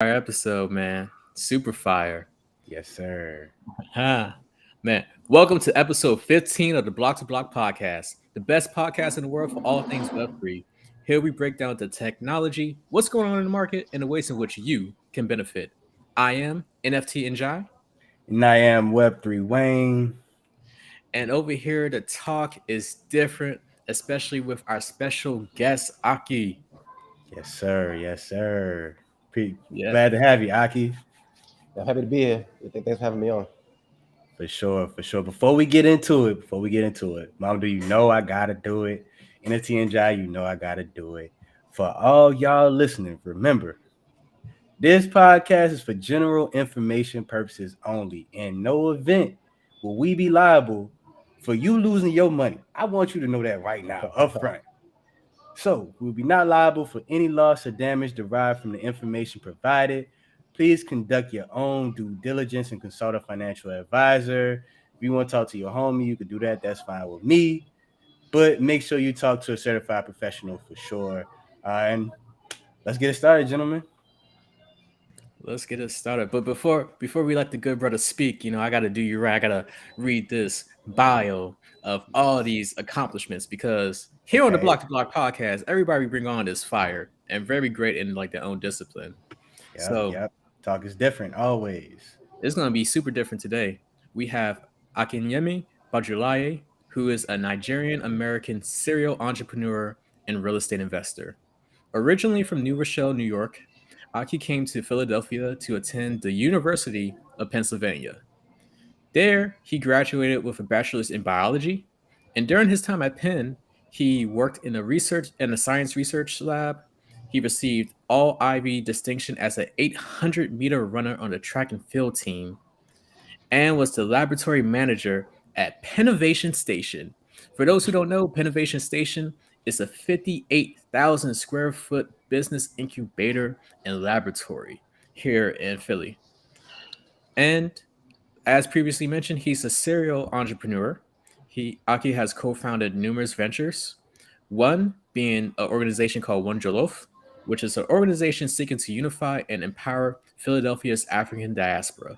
Episode, man. Super fire. Yes, sir. Huh. Man, welcome to episode 15 of the Block to Block podcast, the best podcast in the world for all things Web3. Here we break down the technology, what's going on in the market, and the ways in which you can benefit. I am NFT Njai, And I am Web3 Wayne. and over here the talk is different, especially with our special guest, Aki. Yes, sir. Yes, sir. Yeah. Glad to have you, Aki. I'm happy to be here. Thanks for having me on. For sure, for sure. Before we get into it, Mom, do you know I gotta do it? NFT and Jai, you know I gotta do it. For all y'all listening, remember, this podcast is for general information purposes only. In no event will we be liable for you losing your money. I want you to know that right now, up front. So, we will be not liable for any loss or damage derived from the information provided. Please conduct your own due diligence and consult a financial advisor. If you want to talk to your homie, you can do that. That's fine with me. But make sure you talk to a certified professional for sure. And let's get it started, gentlemen. Let's get it started. But before we let the good brother speak, I gotta do you right. I gotta read this bio of all these accomplishments because here on the Okay. Block to Block podcast, everybody we bring on is fire and very great in like their own discipline. Yep, So yep. Talk is different always. it's gonna be super different today. We have Akinyemi Bajulaiye, who is a Nigerian American serial entrepreneur and real estate investor. Originally from New Rochelle, New York, Aki came to Philadelphia to attend the University of Pennsylvania. There, he graduated with a bachelor's in biology, and during his time at Penn, he worked in a science research lab. He received all Ivy distinction as an 800-meter runner on the track and field team, and was the laboratory manager at Pennovation Station. For those who don't know, Pennovation Station is a 58,000 square foot business incubator and laboratory here in Philly. And as previously mentioned, he's a serial entrepreneur. Aki has co-founded numerous ventures. One being an organization called OneJollof, which is an organization seeking to unify and empower Philadelphia's African diaspora.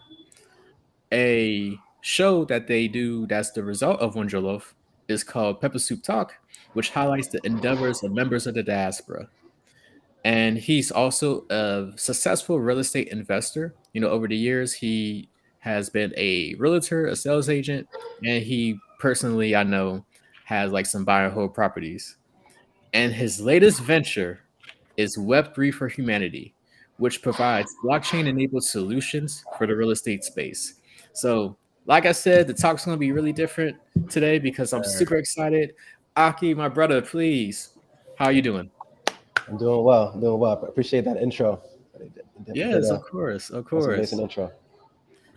A show that they do that's the result of OneJollof is called Pepper Soup Talk, which highlights the endeavors of members of the diaspora. And he's also a successful real estate investor. Over the years, he has been a realtor, a sales agent, and he personally, I know, has like some buy and hold properties. And his latest venture is Web3 for Humanity, which provides blockchain enabled solutions for the real estate space. So, like I said, the talk's going to be really different today because I'm super excited. Aki, my brother, please, how you doing? I'm doing well. I'm doing well. I appreciate that intro. Yes, of course, of That's an course, amazing intro.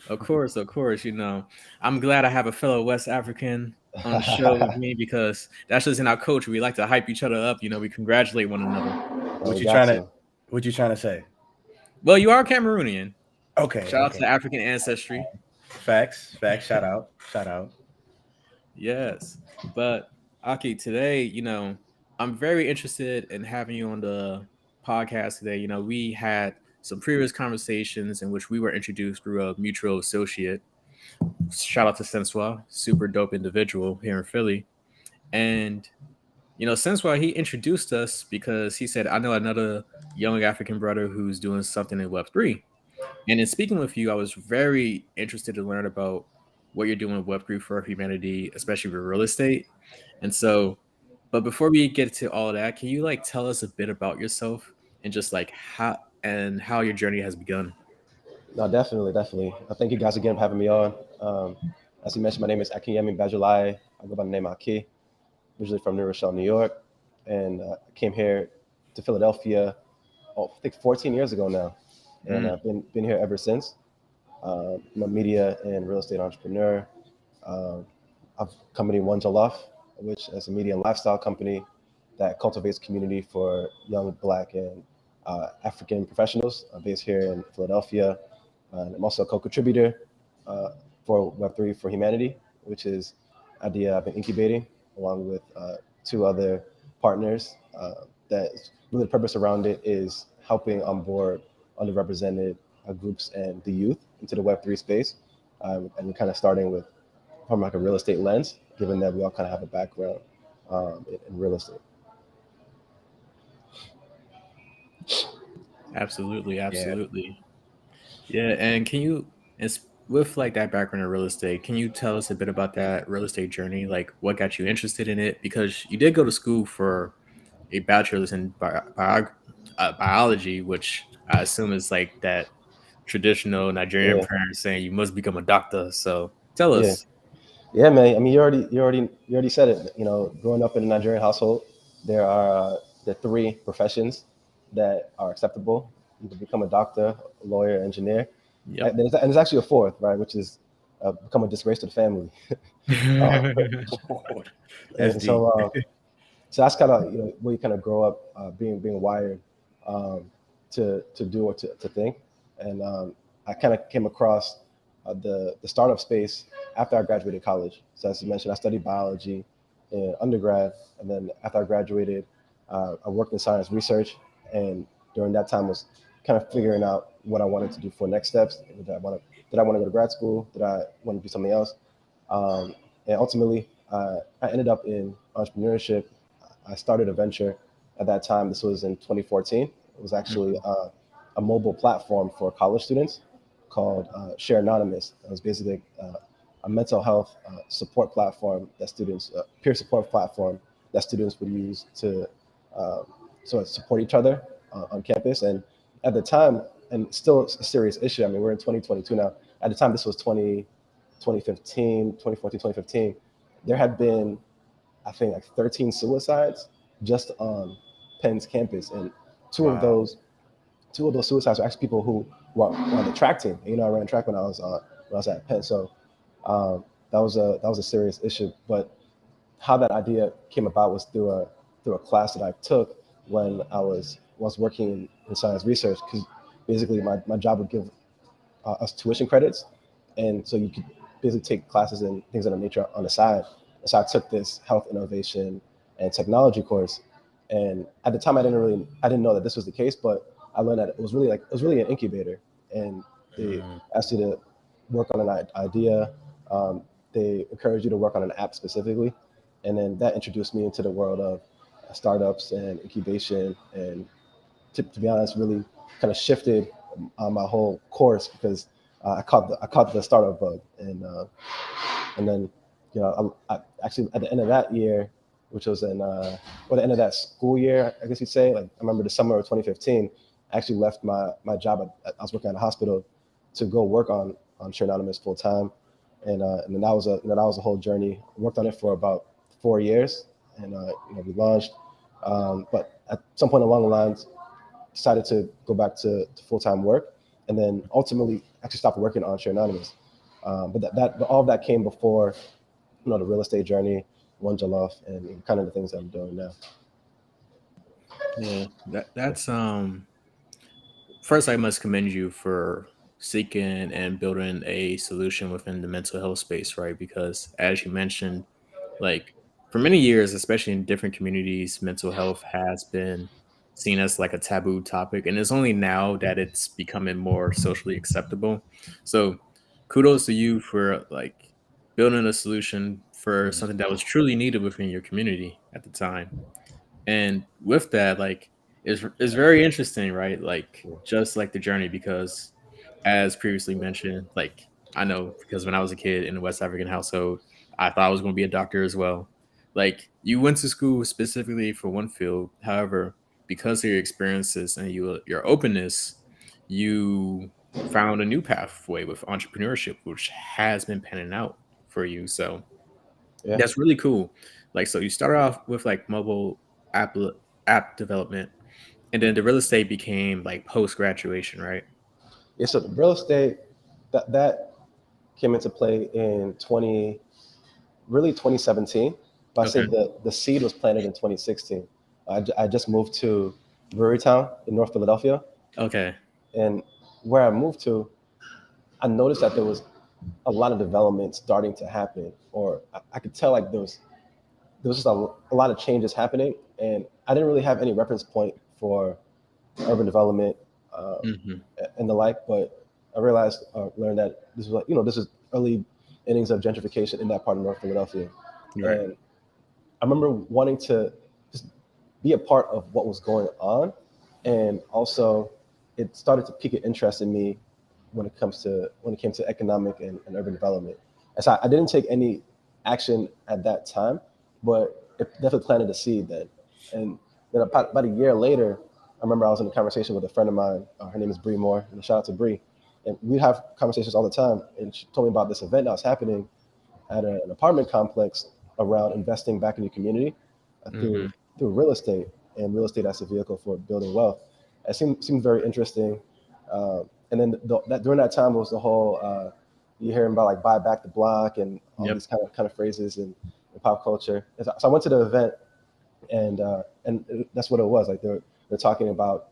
of course, of course. I'm glad I have a fellow West African on the show with me because that's just in our culture. We like to hype each other up. We congratulate one another. What We you got trying to to. what you trying to say? Well, you are Cameroonian. Okay, Shout out okay. to African ancestry. Facts, facts, shout out. Shout out. Yes. But Aki, today, I'm very interested in having you on the podcast today. We had some previous conversations in which we were introduced through a mutual associate. Shout out to Sensois, super dope individual here in Philly. And Sensois, he introduced us because he said, I know another young African brother who's doing something in Web3. And in speaking with you, I was very interested to learn about what you're doing with Web3 for humanity, especially with real estate. And so, but before we get to all of that, can you like tell us a bit about yourself and just like how your journey has begun? No, definitely, definitely. I thank you guys again for having me on. Um, as you mentioned, my name is Akinyemi Bajulaiye. I go by the name Aki, originally from New Rochelle, New York, and I came here to Philadelphia, I think 14 years ago now, and Mm, I've been here ever since. I'm a media and real estate entrepreneur. Um, I've company OneJollof, which is a media and lifestyle company that cultivates community for young Black and African professionals based here in Philadelphia. And I'm also a co-contributor uh, for Web3 for Humanity, which is an idea I've been incubating along with two other partners. That really the purpose around it is helping onboard underrepresented groups and the youth into the Web3 space. And we're kind of starting with from like a real estate lens, given that we all kind of have a background in real estate. Absolutely, absolutely. Yeah, and can you, with like that background in real estate, can you tell us a bit about that real estate journey? Like, what got you interested in it? Because you did go to school for a bachelor's in biology, which I assume is like that traditional Nigerian Yeah, parents saying you must become a doctor. So tell yeah, us. yeah, man. I mean, you already said it. You know, growing up in a Nigerian household, there are the three professions that are acceptable. You can become a doctor, a lawyer, engineer, Yep. and there's actually a fourth, right, which is become a disgrace to the family. uh, That's and deep. so that's kind of where you kind of grow up being wired to do or to think. And I kind of came across the startup space after I graduated college. So as you mentioned, I studied biology in undergrad, and then after I graduated, I worked in science research, and during that time was kind of figuring out what I wanted to do for next steps. Did I want to go to grad school? Did I want to do something else? Um, and ultimately, I ended up in entrepreneurship. I started a venture at that time. This was in 2014. It was actually Mhm. a mobile platform for college students called Share Anonymous. It was basically a mental health support platform that students, peer support platform that students would use to uh, sort of support each other on campus. And at the time, and still a serious issue. I mean, we're in 2022 now. At the time, this was 2015, 2014, 2015. There had been, I think, like 13 suicides just on Penn's campus, and two of Wow. those two of those suicides were actually people who were on the track team. You know, I ran track when I was at Penn, so that was a serious issue. But how that idea came about was through a class that I took when I was working in science research, because basically my job would give us tuition credits, and so you could basically take classes and things of that nature on the side. And so I took this health innovation and technology course, and at the time I didn't know that this was the case, but I learned that it was really an incubator, and they Mm, asked you to work on an idea. Um, they encouraged you to work on an app specifically, and then that introduced me into the world of startups and incubation, and to be honest, really kind of shifted my whole course, because I caught the startup bug, and then I actually at the end of that year, which was the end of that school year, I guess you'd say, like I remember the summer of 2015, I actually left my job. I was working at a hospital to go work on Share Anonymous full time, and then that was a whole journey. I worked on it for about 4 years, and we launched. But at some point along the lines, decided to go back to full time work, and then ultimately actually stopped working on Share Anonymous. But all of that came before the real estate journey, OneJollof, and kind of the things that I'm doing now. Yeah, Yeah, that's first, I must commend you for seeking and building a solution within the mental health space, right? Because as you mentioned, like for many years, especially in different communities, mental health has been seen as like a taboo topic. And it's only now that it's becoming more socially acceptable. So kudos to you for like building a solution for mm, something that was truly needed within your community at the time. And with that, like, is very interesting, right? Like, yeah, just like the journey, because as previously mentioned, like I know because when I was a kid in a West African household, I thought I was going to be a doctor as well. Like, you went to school specifically for one field, however, because of your experiences and your openness, you found a new pathway with entrepreneurship, which has been panning out for you. So yeah. that's really cool. Like, so you started off with like mobile app app development, and then the real estate became like post graduation, right? Yeah, so the real estate that came into play in 2017. But I say Okay. the seed was planted in 2016. I just moved to Brewerytown in North Philadelphia, Okay. and where I moved to, I noticed that there was a lot of development starting to happen, or I could tell like there was just a lot of changes happening, and I didn't really have any reference point for urban development and the like. But I realized, learned that this was this is early innings of gentrification in that part of North Philadelphia, Right. and I remember wanting to just be a part of what was going on, and also it started to pique an interest in me when it came to economic and urban development. And so I didn't take any action at that time, but it definitely planted a seed then. And then about a year later, I remember I was in a conversation with a friend of mine. Her name is Bree Moore, and shout out to Bree. And we'd have conversations all the time. And she told me about this event that was happening at an apartment complex around investing back in your community through real estate, and real estate as a vehicle for building wealth. It seemed very interesting. And then during that time was the whole you hearing about like buy back the block and all these kind of phrases in pop culture. And so I went to the event, and that's what it was. Like they're talking about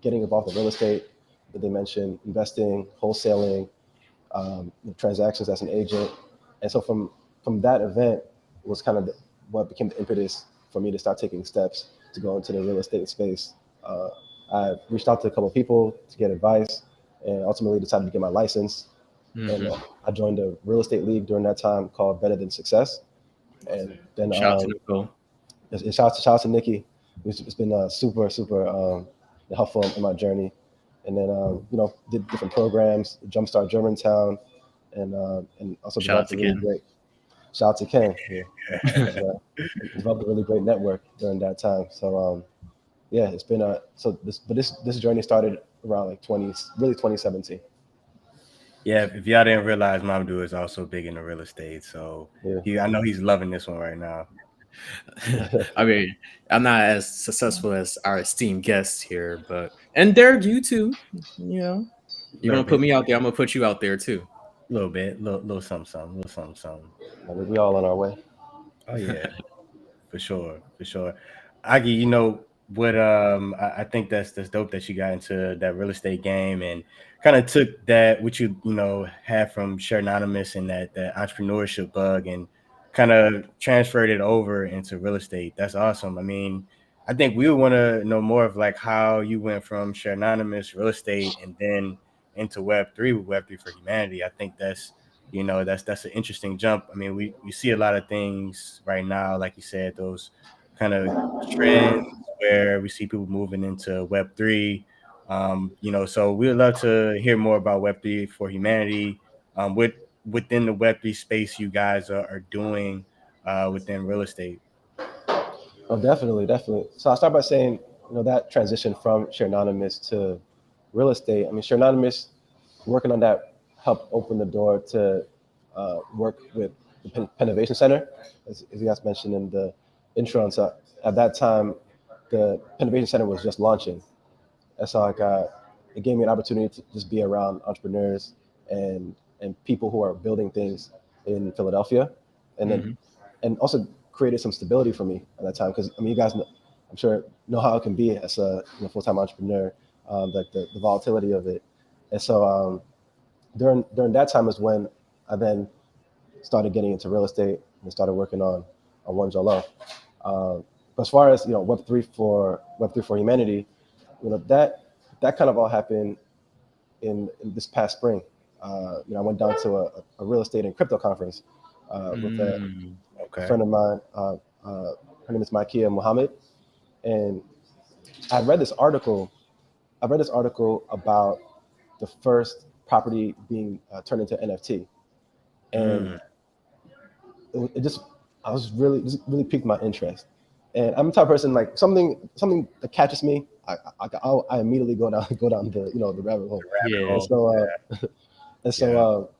getting involved in real estate. They mentioned investing, wholesaling, transactions as an agent. And so from that event was kind of what became the impetus for me to start taking steps to go into the real estate space. I reached out to a couple of people to get advice, and ultimately decided to get my license. And I joined a real estate league during that time called Better Than Success. And then Shout out to Nicole. shout out to Nikki. It's been super helpful in my journey. And then did different programs, Jumpstart Germantown, and also Shout out developed to a really Ken. great. Shout out to Ken. Yeah. Developed a really great network during that time. So yeah, it's been this journey started around like 2017. Yeah, if y'all didn't realize, Mamadou is also big into real estate. So I know he's loving this one right now. I mean, I'm not as successful as our esteemed guests here, and Derek, you too. You know, you're gonna put me out there, I'm gonna put you out there too. A little bit, little something, little something. We all on our way. Oh yeah, for sure. Aki, you know what? I think that's dope that you got into that real estate game and kind of took that what you had from Share Anonymous and that entrepreneurship bug and kind of transferred it over into real estate. That's awesome. I mean, I think we would want to know more of like how you went from Share Anonymous, real estate, and then into Web3 with Web3 for Humanity. I think that's that's an interesting jump. I mean, we see a lot of things right now, like you said, those kind of trends where we see people moving into Web3. So we would love to hear more about Web3 for Humanity. Within the Web3 space you guys are doing within real estate. Oh, definitely. So I'll start by saying, that transition from Share Anonymous to real estate. I mean, Share Anonymous, working on that helped open the door to work with the Innovation Center, as you guys mentioned in the intro. And so at that time, the Innovation Center was just launching. And so it gave me an opportunity to just be around entrepreneurs and people who are building things in Philadelphia, and then and also created some stability for me at that time, because I mean, you guys know, I'm sure know how it can be as a full-time entrepreneur, like the volatility of it. And so during that time is when I then started getting into real estate and started working on OneJollof. As far as Web3 for Humanity, that kind of all happened in this past spring. I went down to a real estate and crypto conference with a friend of mine. Her name is Makia Muhammad, and I read this article. About the first property being turned into NFT, and it just really piqued my interest. And I'm the type of person, like something that catches me, I immediately go down the rabbit hole. Yeah. And so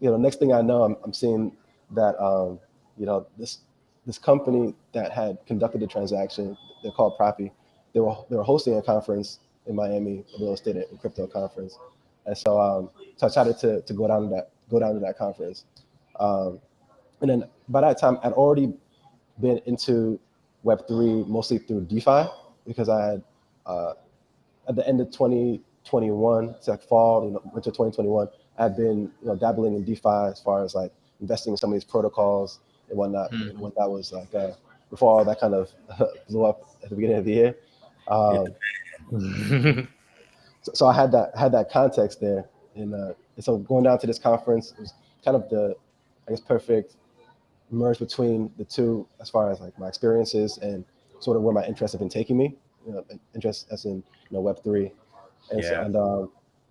next thing I know, I'm seeing that this company that had conducted the transaction, they're called Proppy. They were hosting a conference in Miami, a real estate and crypto conference. And so I decided to go down to that conference. And then by that time, I'd already been into Web3 mostly through DeFi, because I had at the end of 2021, it's like fall, winter 2021, I had been dabbling in DeFi as far as like investing in some of these protocols and whatnot. And when that was like before all that kind of blew up at the beginning of the year. so I had that context there, and so going down to this conference, it was kind of the, I guess, perfect merge between the two as far as like my experiences and sort of where my interests have been taking me. Interest as in Web3, and so, Yeah. and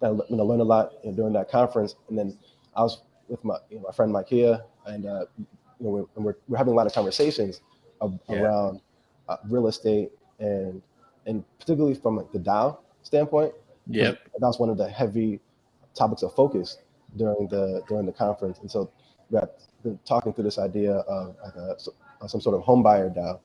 I learned a lot during that conference. And then I was with my friend Makia, and we're having a lot of conversations around real estate, and particularly from like the DAO standpoint, because Yep. that was one of the heavy topics of focus during the conference. And so we got been talking through this idea of like some sort of home buyer DAO,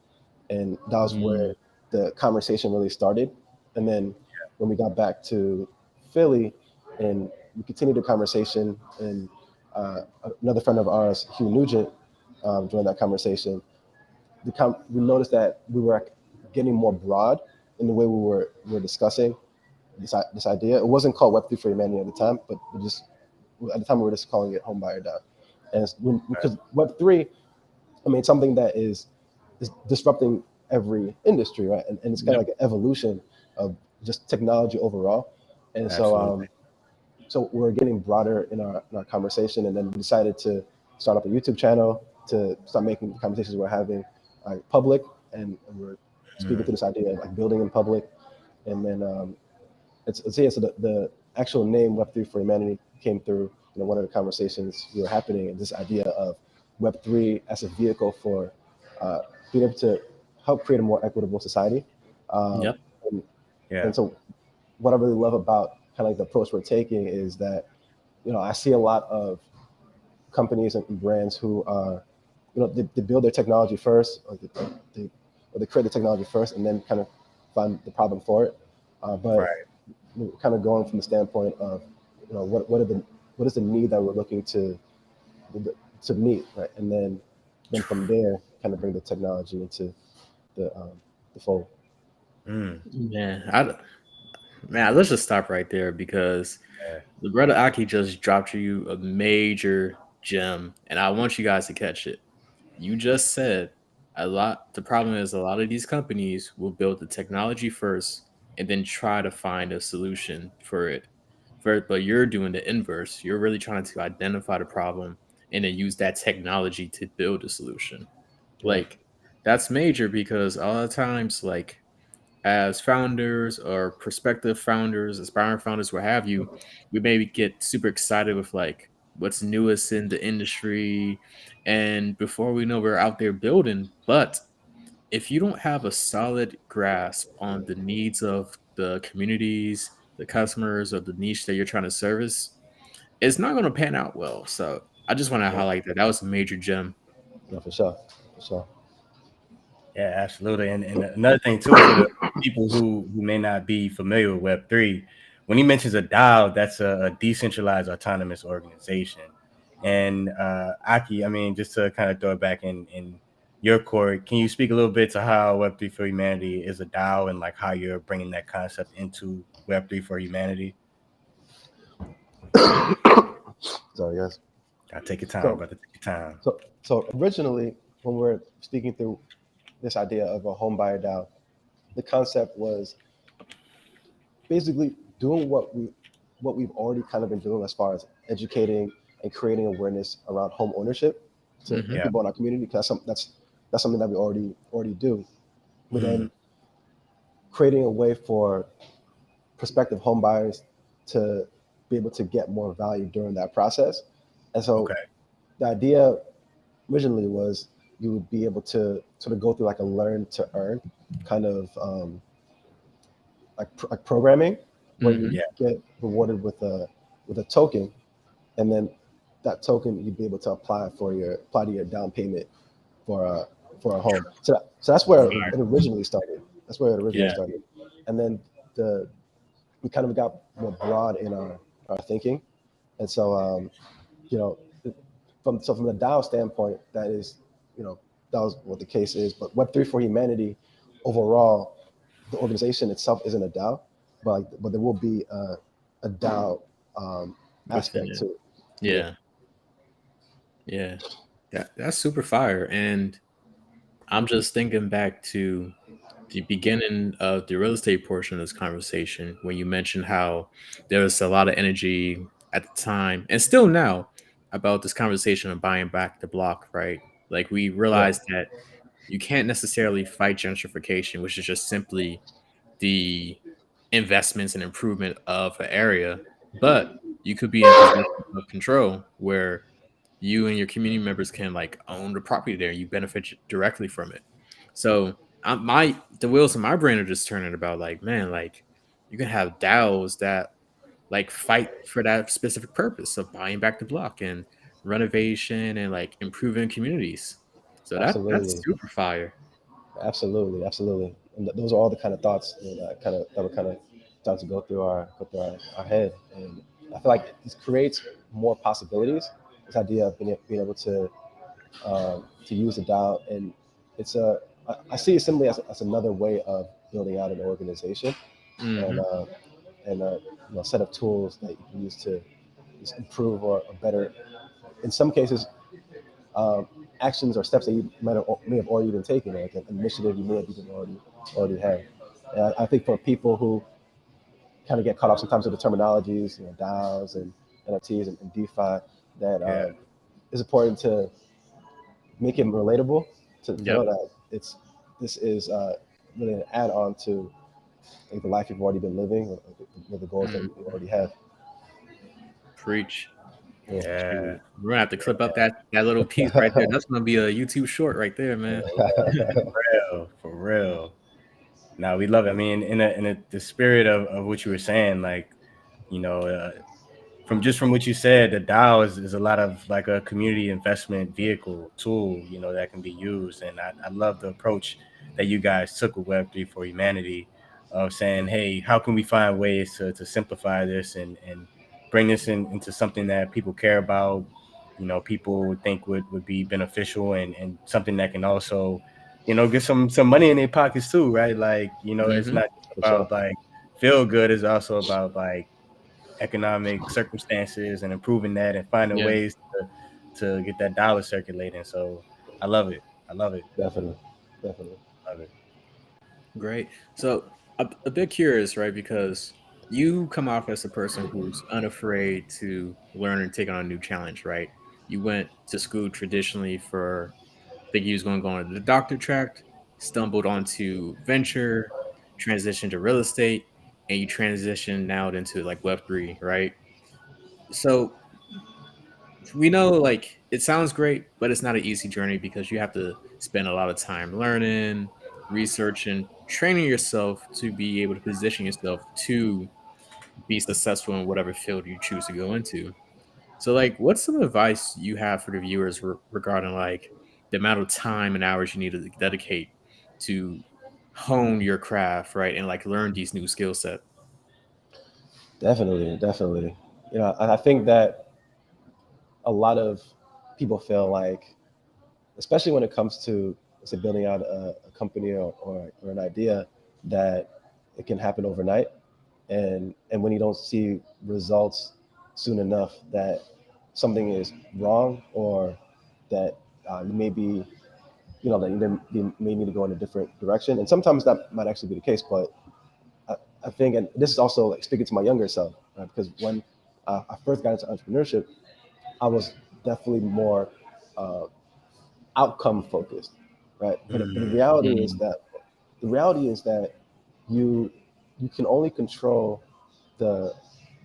and that was where the conversation really started. And then when we got back to Philly, and we continued the conversation, and another friend of ours, Hugh Nugent, joined that conversation. We noticed that we were getting more broad in the way we were discussing this idea. It wasn't called Web3 for Humanity at the time, but at the time we were just calling it Home Buyer DAO. And because Web3, I mean, it's something that is disrupting every industry, right? And it's kind of like an evolution of just technology overall. And Absolutely. so we're getting broader in our conversation, and then we decided to start up a YouTube channel to start making the conversations we're having public, and we're speaking to this idea of like building in public. And then so the actual name Web3 for Humanity came through one of the conversations we were happening, and this idea of Web3 as a vehicle for being able to help create a more equitable society. Yep. And, Yeah. and so what I really love about kind of like the approach we're taking is that, I see a lot of companies and brands who are, they build their technology first, or they create the technology first and then kind of find the problem for it. But kind of going from the standpoint of, what is the need that we're looking to meet, right? And then from there, kind of bring the technology into the fold. Man, let's just stop right there because the brother Aki just dropped you a major gem, and I want you guys to catch it. You just said the problem is a lot of these companies will build the technology first and then try to find a solution for it. But you're doing the inverse. You're really trying to identify the problem and then use that technology to build a solution. Yeah. Like, that's major because a lot of times, like, as founders or prospective founders, aspiring founders, what have you, we maybe get super excited with like what's newest in the industry. And before we know, we're out there building. But if you don't have a solid grasp on the needs of the communities, the customers, or the niche that you're trying to service, it's not going to pan out well. So I just want to Yeah. highlight that. That was a major gem. No, for sure. For sure. Yeah, absolutely. And another thing too, for the people who may not be familiar with Web3, when he mentions a DAO, that's a decentralized autonomous organization. And Aki, I mean, just to kind of throw it back in your court, can you speak a little bit to how Web3 for Humanity is a DAO and like how you're bringing that concept into Web3 for Humanity? Sorry, guys. I'll take your time, So, brother. Take your time. so originally, when we're speaking through this idea of a home buyer DAO, the concept was basically doing what we've already kind of been doing as far as educating and creating awareness around home ownership to Mhm. people in our community, because that's something that we already do. But then creating a way for prospective home buyers to be able to get more value during that process. And so the idea originally was you would be able to sort of go through like a learn to earn kind of like programming, where you get rewarded with a token, and then that token you'd be able to apply to your down payment for a home. So that's where it originally started. That's where it originally Yeah. started, and then we kind of got more broad in our thinking, and so you know from the DAO standpoint, that is that was what the case is. But Web3 for Humanity overall, the organization itself isn't a DAO, but there will be a DAO aspect to it. Yeah. That's super fire. And I'm just thinking back to the beginning of the real estate portion of this conversation when you mentioned how there was a lot of energy at the time and still now about this conversation of buying back the block, right? Like we Yeah, realized that you can't necessarily fight gentrification, which is just simply the investments and improvement of an area, but you could be in possession of control where you and your community members can like own the property there. You benefit directly from it. So the wheels in my brain are just turning about like, man, like you can have DAOs that like fight for that specific purpose of buying back the block and renovation and like improving communities. So that's absolutely, super fire. absolutely. And those are all the kind of thoughts that were kind of starting to go through our head, and I feel like this creates more possibilities. This idea of being able to use the DAO, and it's a I see it simply as another way of building out an organization, and Hmm. uh, and set of tools that you can use to just improve or better. In some cases, um, actions or steps that you may have already been taking, like an initiative you may have even already had. And I think for people who kind of get caught up sometimes with the terminologies, DAOs and NFTs and DeFi, that Yeah. it's important to make it relatable to know Yep. that this is really an add-on to like the life you've already been living, or the goals that Mm, you already have. preach. Yeah. Yeah. Shoot. We're gonna have to clip up that little piece right there. That's gonna be a YouTube short right there, man. For real. Now we love it. I mean, the spirit of what you were saying, like, you know, from what you said, the DAO is a lot of like a community investment vehicle tool, that can be used. And I love the approach that you guys took with Web3 for humanity of saying, hey, how can we find ways to simplify this and bring this into something that people care about, people would think would be beneficial and something that can also, get some money in their pockets too, right? Like, it's Hmm. not just For sure. about like feel good, it's also about like economic circumstances and improving that and finding Yeah, ways to get that dollar circulating. So I love it. I love it. Definitely, definitely. Love it. great. So a bit curious, right? Because you come off as a person who's unafraid to learn and take on a new challenge, right? You went to school traditionally for, I think you was going to go on the doctor track, stumbled onto venture, transitioned to real estate, and you transitioned now into like Web3, right? So we know like it sounds great, but it's not an easy journey because you have to spend a lot of time learning, researching, training yourself to be able to position yourself to be successful in whatever field you choose to go into. So, like, what's some advice you have for the viewers regarding like the amount of time and hours you need to dedicate to hone your craft, right, and like learn these new skill set? Definitely, definitely. I think that a lot of people feel like, especially when it comes to, let's say, building out a company or an idea, that it can happen overnight, and when you don't see results soon enough, that something is wrong, or that you may be, that you may need to go in a different direction. And sometimes that might actually be the case, but I, I think, and this is also like speaking to my younger self, right? Because when I first got into entrepreneurship, I was definitely more uh, outcome focused, right? But the reality is Mm, that you you can only control the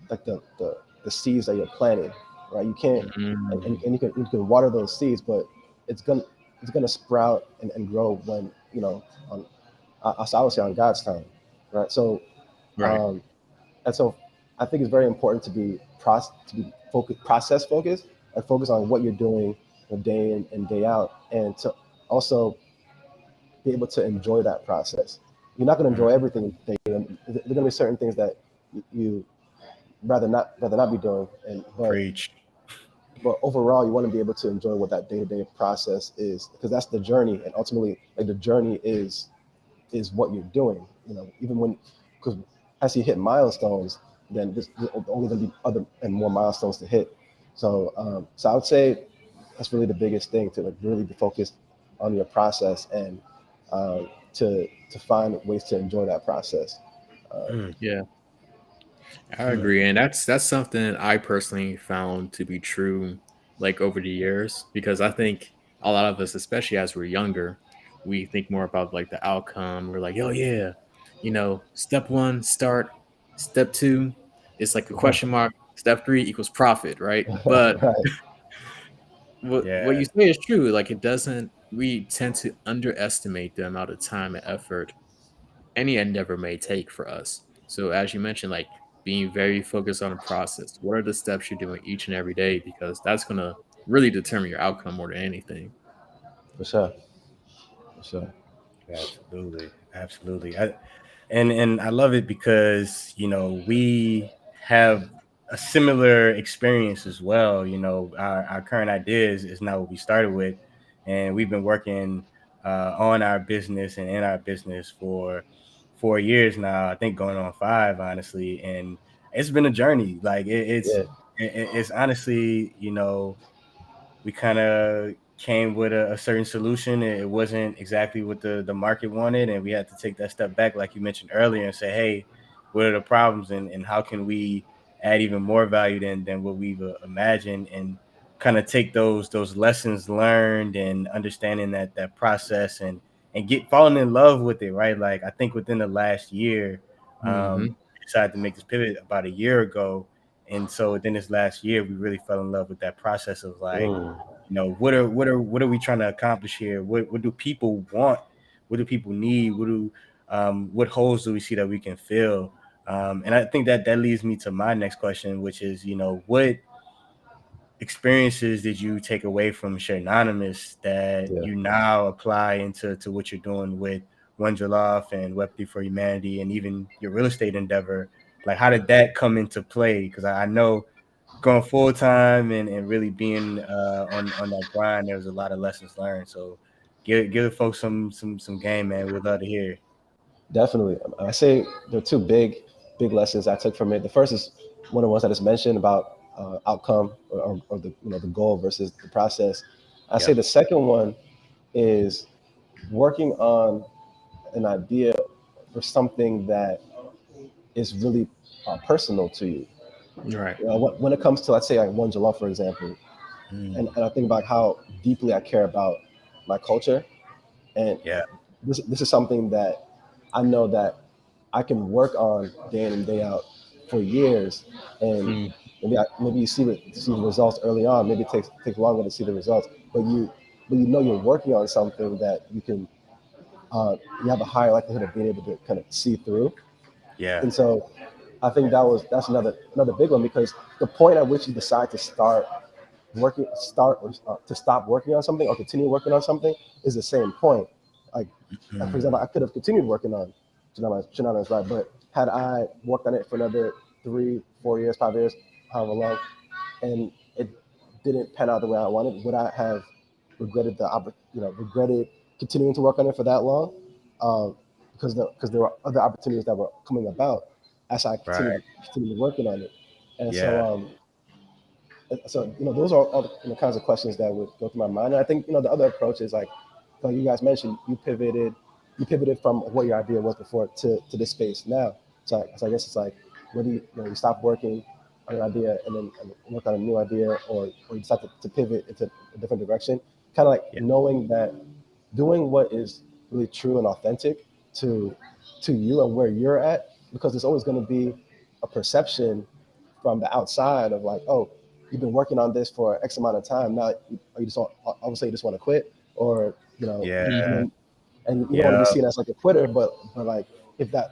the seeds that you're planting, right? You can't, mm, and you can water those seeds, but it's gonna it's gonna sprout and grow when, on I would say on God's time, right? So right. um, and so I think it's very important to be process focused, and focus on what you're doing, day in and day out, and to also be able to enjoy that process. You're not going to enjoy everything that you're doing. There are going to be certain things that you rather not be doing, and Preach. but overall you want to be able to enjoy what that day-to-day process is, because that's the journey, and ultimately, like, the journey is what you're doing. Even when, because as you hit milestones, then there's only going to be other and more milestones to hit. So I would say that's really the biggest thing, to like really be focused on your process, and to find ways to enjoy that process. Yeah, I agree, and that's something I personally found to be true, like over the years, because I think a lot of us, especially as we're younger, we think more about like the outcome. We're like, oh yeah, step one, start. Step two, it's like a question mark. Step three equals profit, right? But Right. what Yeah. you say is true. Like it doesn't. We tend to underestimate the amount of time and effort any endeavor may take for us. So as you mentioned, like being very focused on the process. What are the steps you're doing each and every day? Because that's gonna really determine your outcome more than anything. For sure. For sure. Absolutely, absolutely. And I love it because we have a similar experience as well. Our current idea is not what we started with, and we've been working on our business and in our business for 4 years now. I think going on 5, honestly, and it's been a journey. Like Yeah. it's honestly, we kind of came with a certain solution. It wasn't exactly what the market wanted, and we had to take that step back, like you mentioned earlier, and say, hey, what are the problems, and how can we add even more value than what we've imagined, and kind of take those lessons learned and understanding that process, and get falling in love with it, right? Like I think within the last year, Hmm. we decided to make this pivot about a year ago. And so within this last year, we really fell in love with that process of like, Mm. what are we trying to accomplish here? What do people want? What do people need? What holes do we see that we can fill? And I think that leads me to my next question, which is, what experiences did you take away from Share Anonymous that Yeah. you now apply into what you're doing with OneJollof and Web3 for Humanity and even your real estate endeavor? Like, how did that come into play? Because I know going full time and really being on that grind, there was a lot of lessons learned. So give the folks some game, man. We'd love to hear. Definitely. I say there are two big lessons I took from it. The first is one of the ones I just mentioned about outcome or the the goal versus the process. I say Yep. the second one is working on an idea for something that is really personal to you. Right. When it comes to, let's say, like One Jollof, for example, Mm, and I think about how deeply I care about my culture, and yeah. this is something that I know that I can work on day in and day out for years, and Mm. maybe you see the results early on. Maybe it takes longer to see the results, but you know you're working on something that you have a higher likelihood of being able to kind of see through. Yeah. And so I think that's another big one, because the point at which you decide to start or to stop working on something or continue working on something is the same point. Like, for Mm, example, I could have continued working on Janana's, right, but had I worked on it for another 3, 4 years, 5 years, however long, and it didn't pan out the way I wanted, would I have regretted continuing to work on it for that long? Because there were other opportunities that were coming about as I right. continued working on it. And so Yeah. those are all the kinds of questions that would go through my mind. And I think the other approach is like you guys mentioned, you pivoted from what your idea was before to this space now. So I guess it's like whether you stop working on an idea and then work on a new idea, or you decide to pivot into a different direction. Kind of like Yeah. knowing that doing what is really true and authentic to you and where you're at, because there's always going to be a perception from the outside of like, oh, you've been working on this for X amount of time. Now you just want, obviously you just want to quit, or and Yeah. Hmm. then and you don't want to be Yeah. seen as like a quitter, but like if that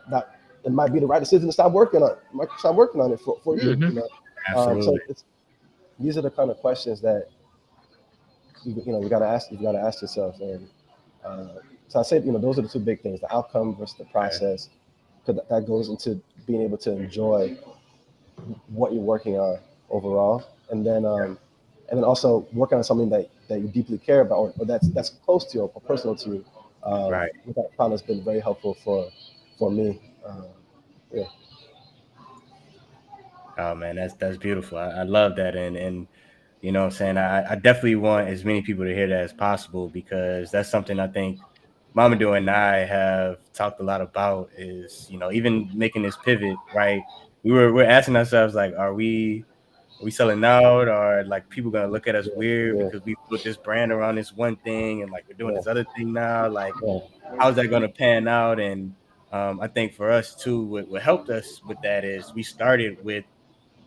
it might be the right decision to stop working on it for you, Hmm. so Absolutely. it's these are the kind of questions that you gotta ask yourself. And uh, so I say, those are the two big things: the outcome versus the Yeah. process, because that goes into being able to enjoy what you're working on overall, and then also working on something that you deeply care about, or that's close to you or personal to you. Right. Which I found has been very helpful for me. Yeah. Oh man, that's beautiful. I love that. And you know what I'm saying? I definitely want as many people to hear that as possible, because that's something I think Mamadou and I have talked a lot about is, even making this pivot, right? We're asking ourselves, like, are we selling out, or like people gonna look at us weird Yeah. because we put this brand around this one thing and like we're doing Yeah. this other thing now? Like, Yeah. how's that gonna pan out? And I think for us too, what helped us with that is we started with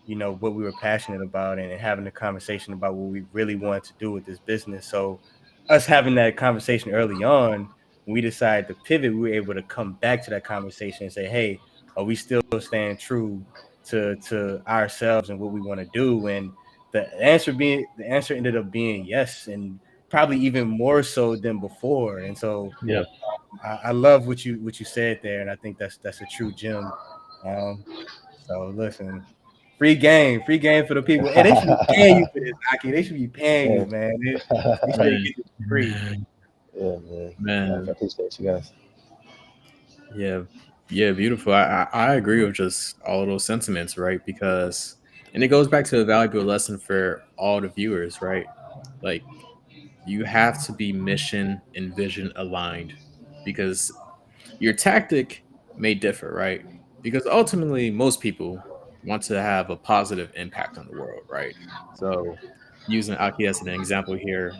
what we were passionate about and having a conversation about what we really wanted to do with this business. So us having that conversation early on, when we decided to pivot, we were able to come back to that conversation and say, hey, are we still staying true to ourselves and what we want to do? And the answer ended up being yes, and probably even more so than before. And so Yeah. I love what you said there, and I think that's a true gem. So listen, free game for the people. And they should be paying you for this, Aki. They should be paying you, man. They should Man, get this free. Yeah, man. I man. appreciate you guys. Yeah, yeah, beautiful. I agree with just all of those sentiments, right? Because, and it goes back to a valuable lesson for all the viewers, right? Like, you have to be mission and vision aligned, because your tactic may differ, right? Because ultimately, most people want to have a positive impact on the world, right? So, using Aki as an example here,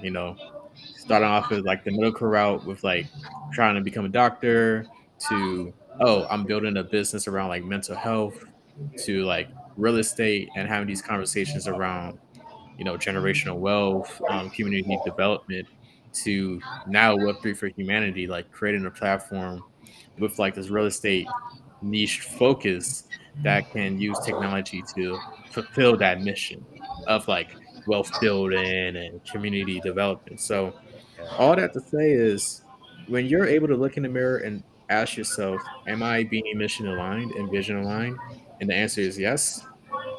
starting off with like the medical route with like trying to become a doctor, to, oh, I'm building a business around like mental health, to like real estate and having these conversations around generational wealth, community development, to now Web3 for humanity, like creating a platform with like this real estate niche focus that can use technology to fulfill that mission of like wealth building and community development. So Yeah, all that to say is, when you're able to look in the mirror and ask yourself, am I being mission aligned and vision aligned? And the answer is yes.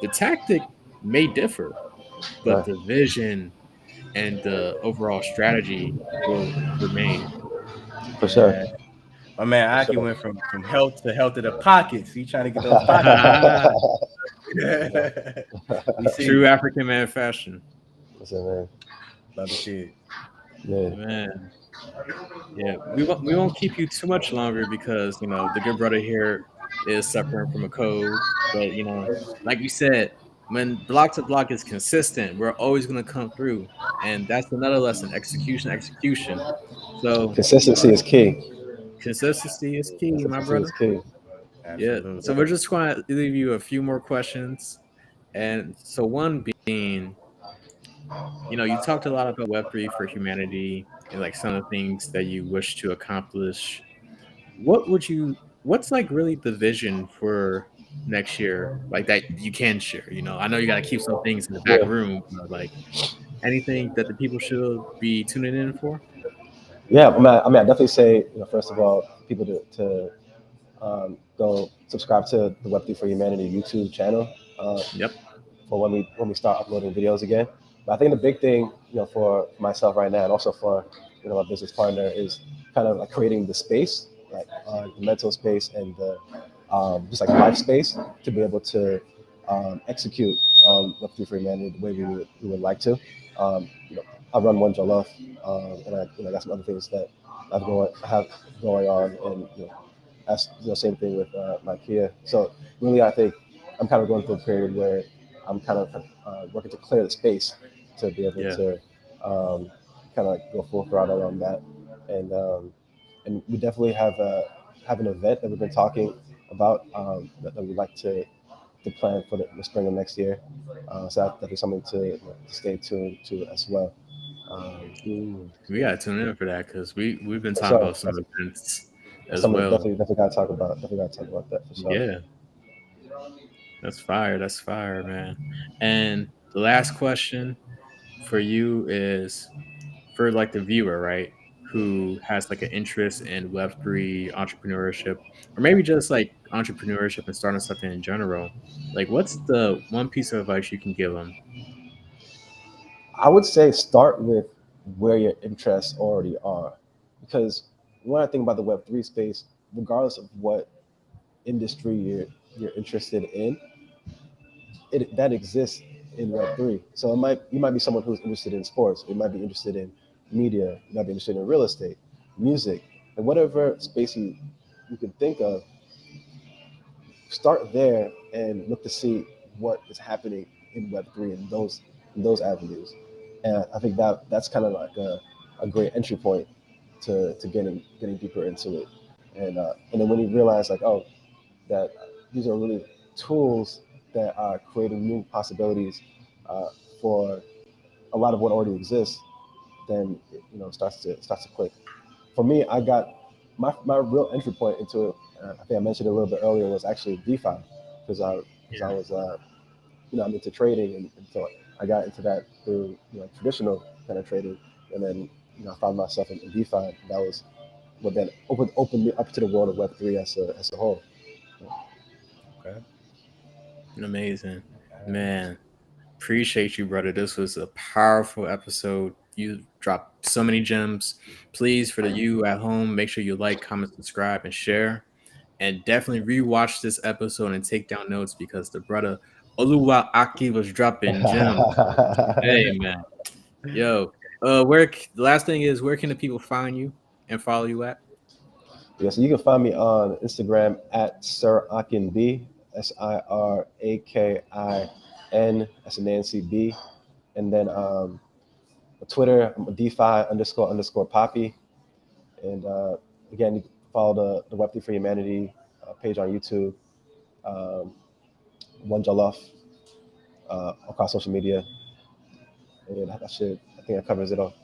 The tactic may differ, but Right. the vision and the overall strategy will remain. For sure. yeah. My man For Aki sure. went from health to the pockets. He trying to get those pockets. We True see. African man fashion. Listen, man. Love to see it. Yeah. Man. Yeah, we won't keep you too much longer because the good brother here is suffering from a cold. But like we said, when block to block is consistent, we're always gonna come through, and that's another lesson: execution, execution. So Consistency is key. consistency is key, my Consistency is brother. key. Yeah. So Absolutely. we're just going to leave you a few more questions, and so one being, you talked a lot about Web3 for humanity and like some of the things that you wish to accomplish. What's like really the vision for next year, like that you can share? I know you got to keep some things in the back Yeah. room, but like anything that the people should be tuning in for. Yeah. I definitely say, first of all, people to go subscribe to the Web3 for Humanity YouTube channel Yep. for when we start uploading videos again. But I think the big thing, for myself right now, and also for my business partner, is kind of like creating the space, like the mental space and the just like life space to be able to execute Web3 for Humanity the way we would like to. You know, I run OneJollof, and I got some other things that I have going on, and that's same thing with my Kia. So really, I think I'm kind of going through a period where I'm kind of working to clear the space to be able Yeah. to kind of like go full throttle on that, and we definitely have an event that we've been talking about that we'd like to plan for the spring of next year. So that's definitely something to stay tuned to as well. Um, Ooh, we gotta tune in for that because we've been for talking sure, about some events that's as something well. definitely gotta talk about. Definitely gotta talk about that for sure. Yeah, that's fire. That's fire, man. And the last question for you is, for like the viewer, right, who has like an interest in Web3 entrepreneurship, or maybe just like entrepreneurship and starting something in general. Like, what's the one piece of advice you can give them? I would say start with where your interests already are, because when I think about the Web3 space, regardless of what industry you're interested in, that exists in Web3. So you might be someone who's interested in sports, you might be interested in media, you might be interested in real estate, music. in whatever space you can think of, start there and look to see what is happening in Web3 and those avenues. And I think that's kind of like a great entry point to getting deeper into it. And then when you realize like, oh, that these are really tools that are creating new possibilities for a lot of what already exists, then it starts to click. For me, I got my real entry point into it. I think I mentioned it a little bit earlier, was actually DeFi, because I was I'm into trading, and so I got into that through traditional kind of trading, and then I found myself in DeFi. And that was what then opened me up to the world of Web3 as a whole. Okay. Amazing, man. Appreciate you, brother. This was a powerful episode. You dropped so many gems. Please, for the you at home, make sure you like, comment, subscribe, and share. And definitely rewatch this episode and take down notes, because the brother Oluwa Aki was dropping gems. Hey, man. Yo, the last thing is, where can the people find you and follow you at? Yeah, so you can find me on Instagram at Sir Akin B, SIRAKIN, as in Nancy B, and then Twitter, I'm a DeFi __ Poppy, and again, you can follow the Web3 for Humanity page on YouTube, um, OneJollof across social media, and I think that covers it all.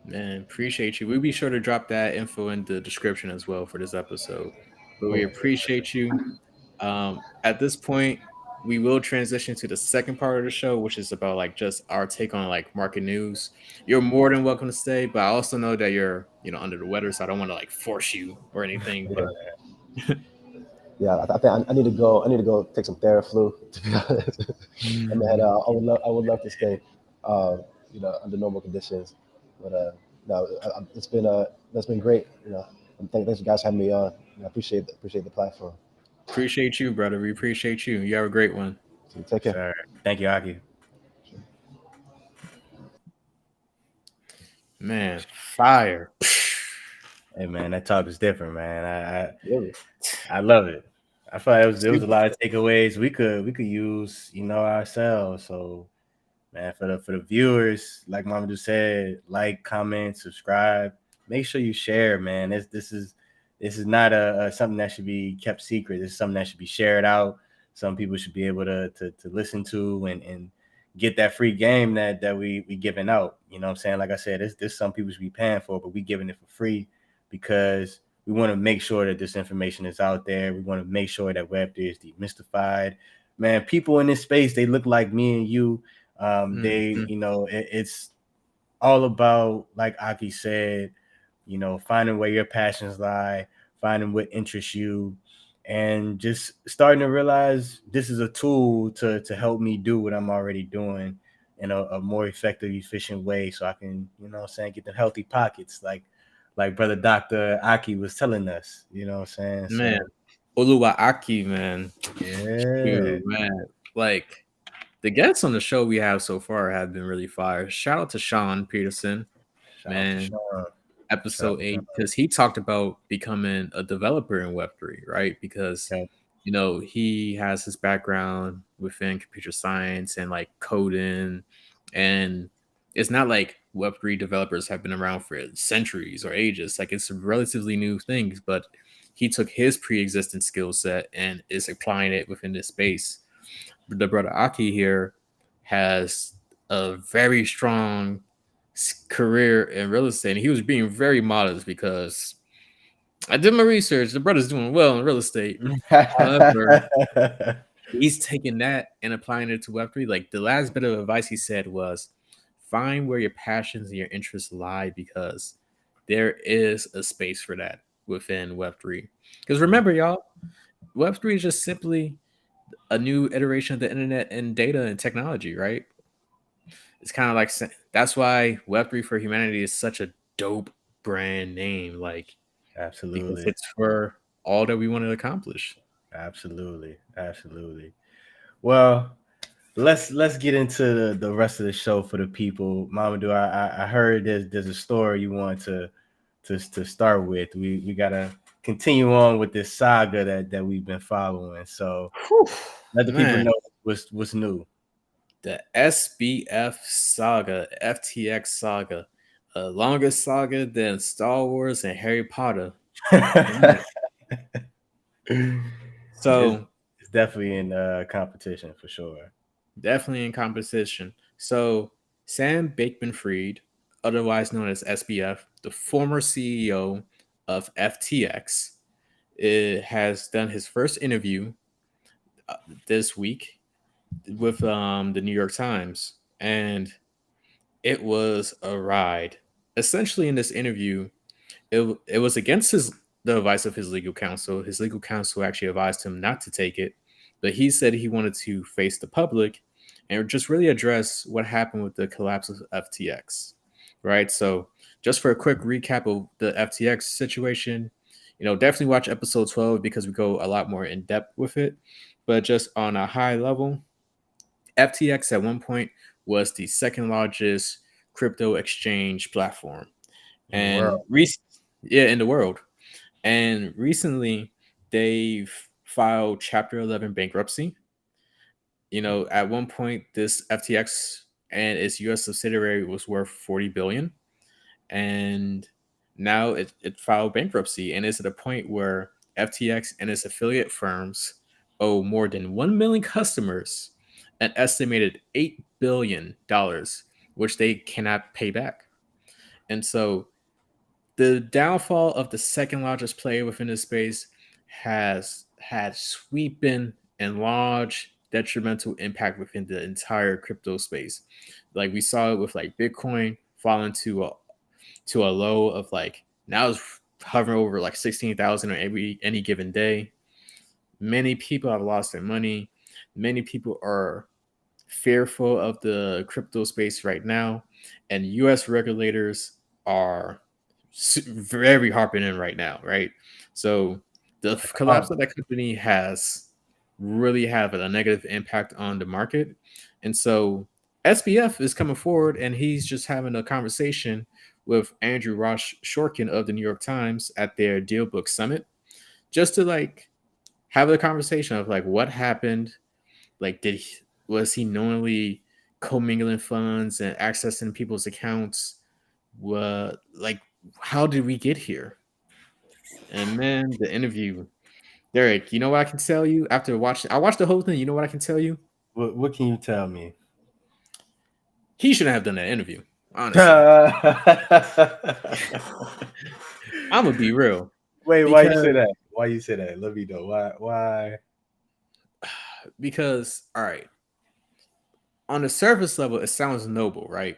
Man, appreciate you. We'll be sure to drop that info in the description as well for this episode. But we Cool. appreciate you. At this point, we will transition to the second part of the show, which is about like just our take on like market news. You're more than welcome to stay, but I also know that you're under the weather, so I don't want to like force you or anything. Yeah. But Yeah, I think I need to go. I need to go take some Theraflu. To be honest, I mean, I would love to stay, uh, under normal conditions, but no, that's been great. And thanks you guys for having me on. I appreciate the platform. appreciate you, brother. We appreciate you. You have a great one. So take care. Sir. Thank you, Aki. Man, fire. Hey man, that talk is different, man. Really? I love it. I feel like there was a lot of takeaways we could use, ourselves. So man, for the viewers, like Mama just said, like, comment, subscribe. Make sure you share, man. This is not a something that should be kept secret. This is something that should be shared out. Some people should be able to listen to and get that free game that we giving out. You know what I'm saying? Like I said, this some people should be paying for, but we giving it for free because we want to make sure that this information is out there. We want to make sure that Web3 is demystified. Man, people in this space, they look like me and you. It's all about, like Aki said, finding where your passions lie, finding what interests you, and just starting to realize this is a tool to help me do what I'm already doing in a more effective, efficient way, so I can, get the healthy pockets, like brother Dr. Aki was telling us, Man, so, Oluwa Aki, man. yeah. Man. Like, the guests on the show we have so far have been really fire. Shout out to Sean Peterson, Shout out to man. Sean. Episode 8, because he talked about becoming a developer in Web3, right? Because Okay. he has his background within computer science and like coding, and it's not like Web3 developers have been around for centuries or ages. Like, it's relatively new things, but he took his pre-existing skill set and is applying it within this space. The brother Aki here has a very strong career in real estate, and he was being very modest because I did my research. The brother's doing well in real estate. However, he's taking that and applying it to Web3. Like, the last bit of advice he said was, find where your passions and your interests lie, because there is a space for that within Web3. Because remember, y'all, Web3 is just simply a new iteration of the internet and data and technology, right? It's kind of like, that's why Web3 for Humanity is such a dope brand name, like, because Absolutely. it's for all that we want to accomplish. Absolutely. Well, let's get into the rest of the show for the people. Mama, I heard there's a story you want to to start with. We gotta continue on with this saga that we've been following. So let the people Man, know what's new. the SBF saga, FTX saga, a longer saga than Star Wars and Harry Potter. Man. it's, So it's definitely in competition for sure. definitely in competition. So Sam Bankman-Fried, otherwise known as SBF, the former CEO of FTX, has done his first interview this week with the New York Times, and it was a ride. Essentially, in this interview, it was against the advice of his legal counsel. His legal counsel actually advised him not to take it, but he said he wanted to face the public and just really address what happened with the collapse of FTX. Right. So, just for a quick recap of the FTX situation, definitely watch episode 12 because we go a lot more in depth with it. But just on a high level, FTX at one point was the second largest crypto exchange platform, In the world. and in the world. And recently, they've filed Chapter 11 bankruptcy. At one point, this FTX and its U.S. subsidiary was worth 40 billion, and now it filed bankruptcy and is at a point where FTX and its affiliate firms owe more than 1 million customers an estimated $8 billion, which they cannot pay back. And so the downfall of the second largest player within this space has had sweeping and large detrimental impact within the entire crypto space. Like we saw it with like Bitcoin falling to a low of like now it's hovering over like 16,000 on any given day. Many people have lost their money. Many people are fearful of the crypto space right now, and US regulators are very harping in right now, right? So the collapse of that company has really have a negative impact on the market. And so SBF is coming forward and he's just having a conversation with Andrew Ross Shorkin of the New York Times at their Deal Book Summit, just to like have a conversation of like what happened. Like, was he knowingly commingling funds and accessing people's accounts? What, like, how did we get here? And man, the interview, Derek. You know what I can tell you after watching? I watched the whole thing. You know what I can tell you? What can you tell me? He shouldn't have done that interview. Honestly, I'm gonna be real. Wait, why you say Because that? Why you say that? Let me know why. because all right, on the surface level, it sounds noble, right?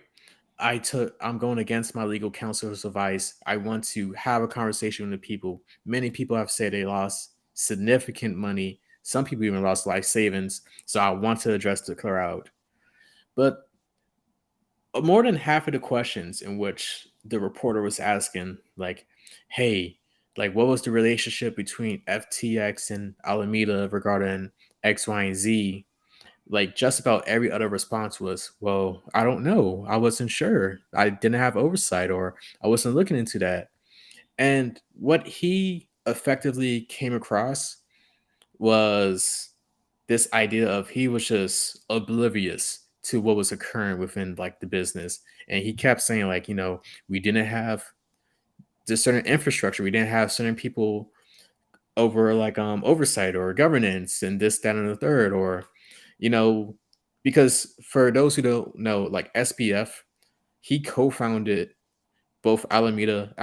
I'm going against my legal counsel's advice. I want to have a conversation with people. Many people have said they lost significant money. Some people even lost life savings. So I want to address the crowd. But more than half of the questions in which the reporter was asking, like, hey, like, what was the relationship between FTX and Alameda regarding X, Y, and Z? Like, just about every other response was, well, I don't know. I wasn't sure. I didn't have oversight, or I wasn't looking into that. And what he effectively came across was this idea of he was just oblivious to what was occurring within like the business. And he kept saying, like, we didn't have this certain infrastructure, we didn't have certain people over like oversight or governance and this, that, and the third, or you know, because for those who don't know, like SBF, he co-founded both Alameda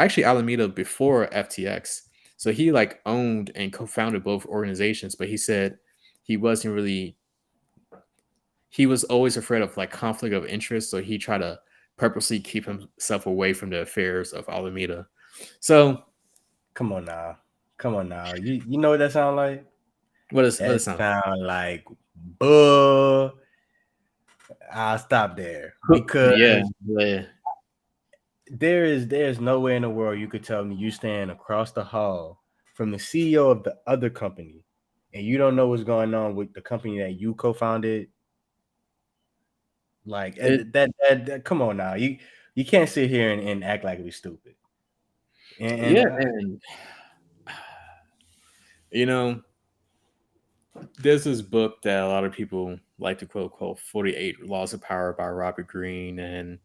before FTX. So he like owned and co-founded both organizations, but he said he wasn't really he was always afraid of like conflict of interest, so he tried to purposely keep himself away from the affairs of Alameda. So Come on now. You know what that sound like? what is That it sound? sound like buh. I'll stop there Yeah, because yeah. there's no way in the world you could tell me you stand across the hall from the CEO of the other company and you don't know what's going on with the company that you co-founded. Like that come on now. You can't sit here and act like we stupid. Yeah, And and you know, there's this book that a lot of people like to quote, 48 Laws of Power by Robert Greene. And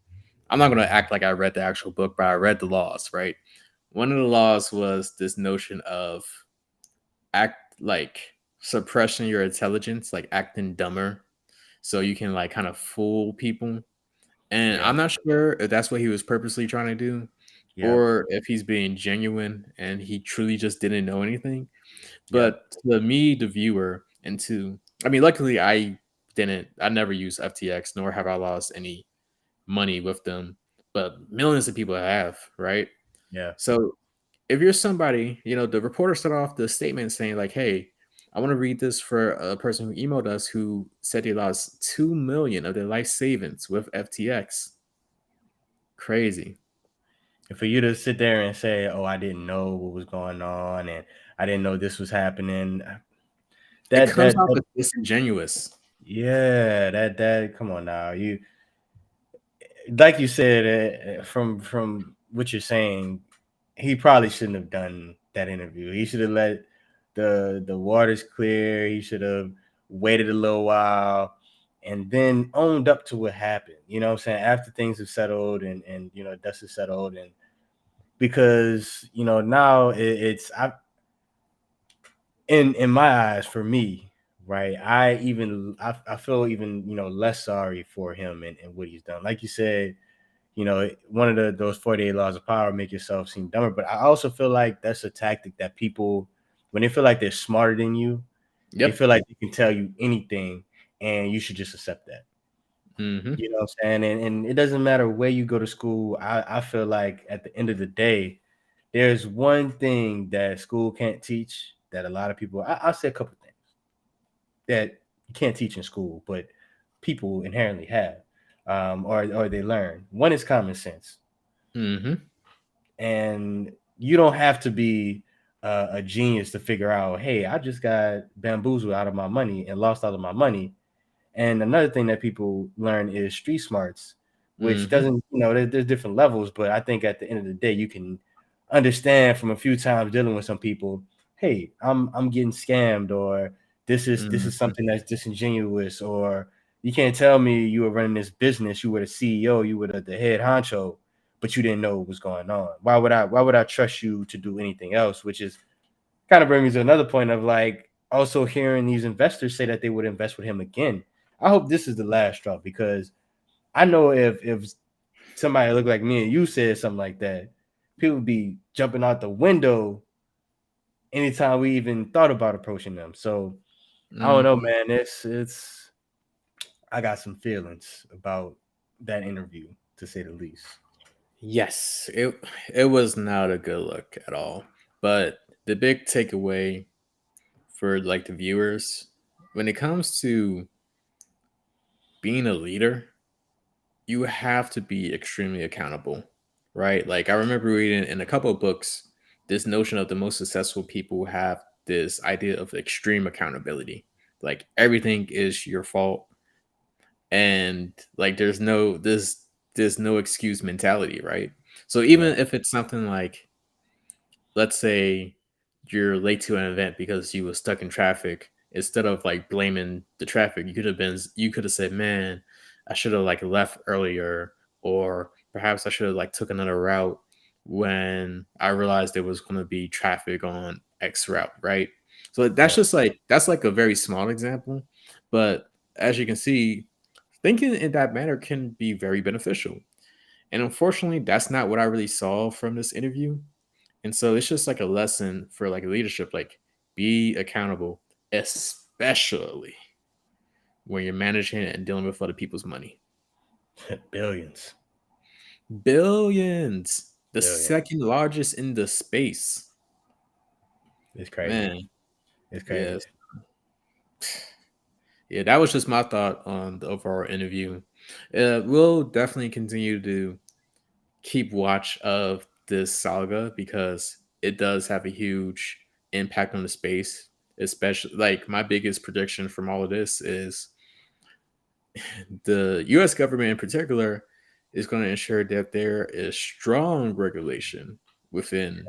I'm not going to act like I read the actual book, but I read the laws, right? One of the laws was this notion of act like suppressing your intelligence, like acting dumber, so you can like kind of fool people. And yeah, I'm not sure if that's what he was purposely trying to do yeah, or if he's being genuine and he truly just didn't know anything. yeah, But to me, the viewer, and I mean, luckily I never used FTX, nor have I lost any money with them, but millions of people have, right? yeah. So if you're somebody, the reporter started off the statement saying, like, hey, I want to read this for a person who emailed us who said they lost 2 million of their life savings with FTX. Crazy. And for you to sit there and say, "Oh, I didn't know what was going on, and I didn't know this was happening," It that comes that, off that as disingenuous. yeah, that come on now, you like you said, from what you're saying, he probably shouldn't have done that interview. He should have let the waters clear. He should have waited a little while and then owned up to what happened. You know what I'm saying? After things have settled and dust is settled, and because now it's I in my eyes, for me, right, I feel even less sorry for him and what he's done. Like you said, one of those 48 laws of power make yourself seem dumber. But I also feel like that's a tactic that people, when they feel like they're smarter than you, they Yep. feel like they can tell you anything and you should just accept that. Hmm. You know what I'm saying? And it doesn't matter where you go to school. I feel like at the end of the day, there's one thing that school can't teach that a lot of people, I'll say a couple things that you can't teach in school, but people inherently have, or they learn. One is common sense. Hmm. And you don't have to be a genius to figure out, hey, I just got bamboozled out of my money and lost all of my money. And another thing that people learn is street smarts, which Hmm. doesn't, there's different levels, but I think at the end of the day, you can understand from a few times dealing with some people, hey, I'm getting scammed, or this is Hmm. something that's disingenuous, or you can't tell me you were running this business, you were the CEO, you were the head honcho, but you didn't know what was going on. Why would I trust you to do anything else? Which is kind of brings me to another point of like also hearing these investors say that they would invest with him again. I hope this is the last straw, because I know if somebody looked like me and you said something like that, people would be jumping out the window anytime we even thought about approaching them. So I don't know, Hmm. man. It's I got some feelings about that interview, to say the least. Yes, it was not a good look at all. But the big takeaway for like the viewers, when it comes to being a leader, you have to be extremely accountable, right? Like I remember reading in a couple of books this notion of the most successful people have this idea of extreme accountability. Like everything is your fault, and like there's no excuse mentality, right? So Yeah, even if it's something like, let's say you're late to an event because you were stuck in traffic, instead of like blaming the traffic, you could have said, man, I should have like left earlier, or perhaps I should have like took another route when I realized there was going to be traffic on X route, right? So yeah. that's like a very small example, but as you can see, thinking in that manner can be very beneficial. And unfortunately, that's not what I really saw from this interview. And so it's just like a lesson for like leadership, like be accountable, especially when you're managing and dealing with other people's money. Billions. Billions, the Billions. second largest in the space. It's crazy. Man, It's crazy. yes. Yeah, that was just my thought on the overall interview. We'll definitely continue to keep watch of this saga because it does have a huge impact on the space. Especially, like my biggest prediction from all of this is the U.S. government in particular is going to ensure that there is strong regulation within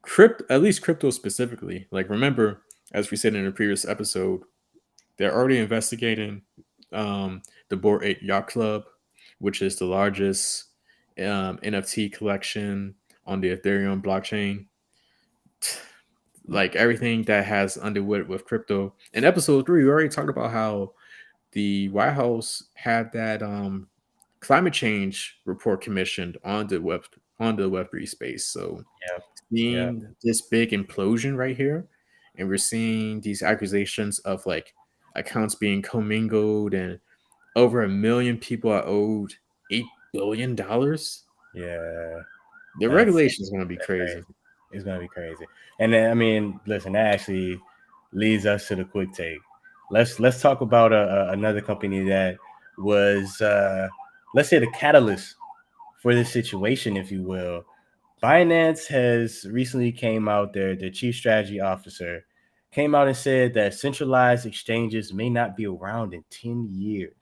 crypto, at least crypto specifically. Like, remember, as we said in a previous episode, they're already investigating the Bored Ape Yacht Club, which is the largest NFT collection on the Ethereum blockchain. Like everything that has underwood with crypto. In episode 3, we already talked about how the White House had that climate change report commissioned on the Web3 space. So Yeah, yeah, seeing this big implosion right here, and we're seeing these accusations of like accounts being commingled, and over 1 million people are owed $8 billion. yeah. The That's regulation is going to be that's crazy. crazy. It's gonna be crazy. And then, I mean, listen, that actually leads us to the quick take. Let's talk about another company that was, let's say, the catalyst for this situation, if you will. Binance has recently came out there. The chief strategy officer came out and said that centralized exchanges may not be around in 10 years.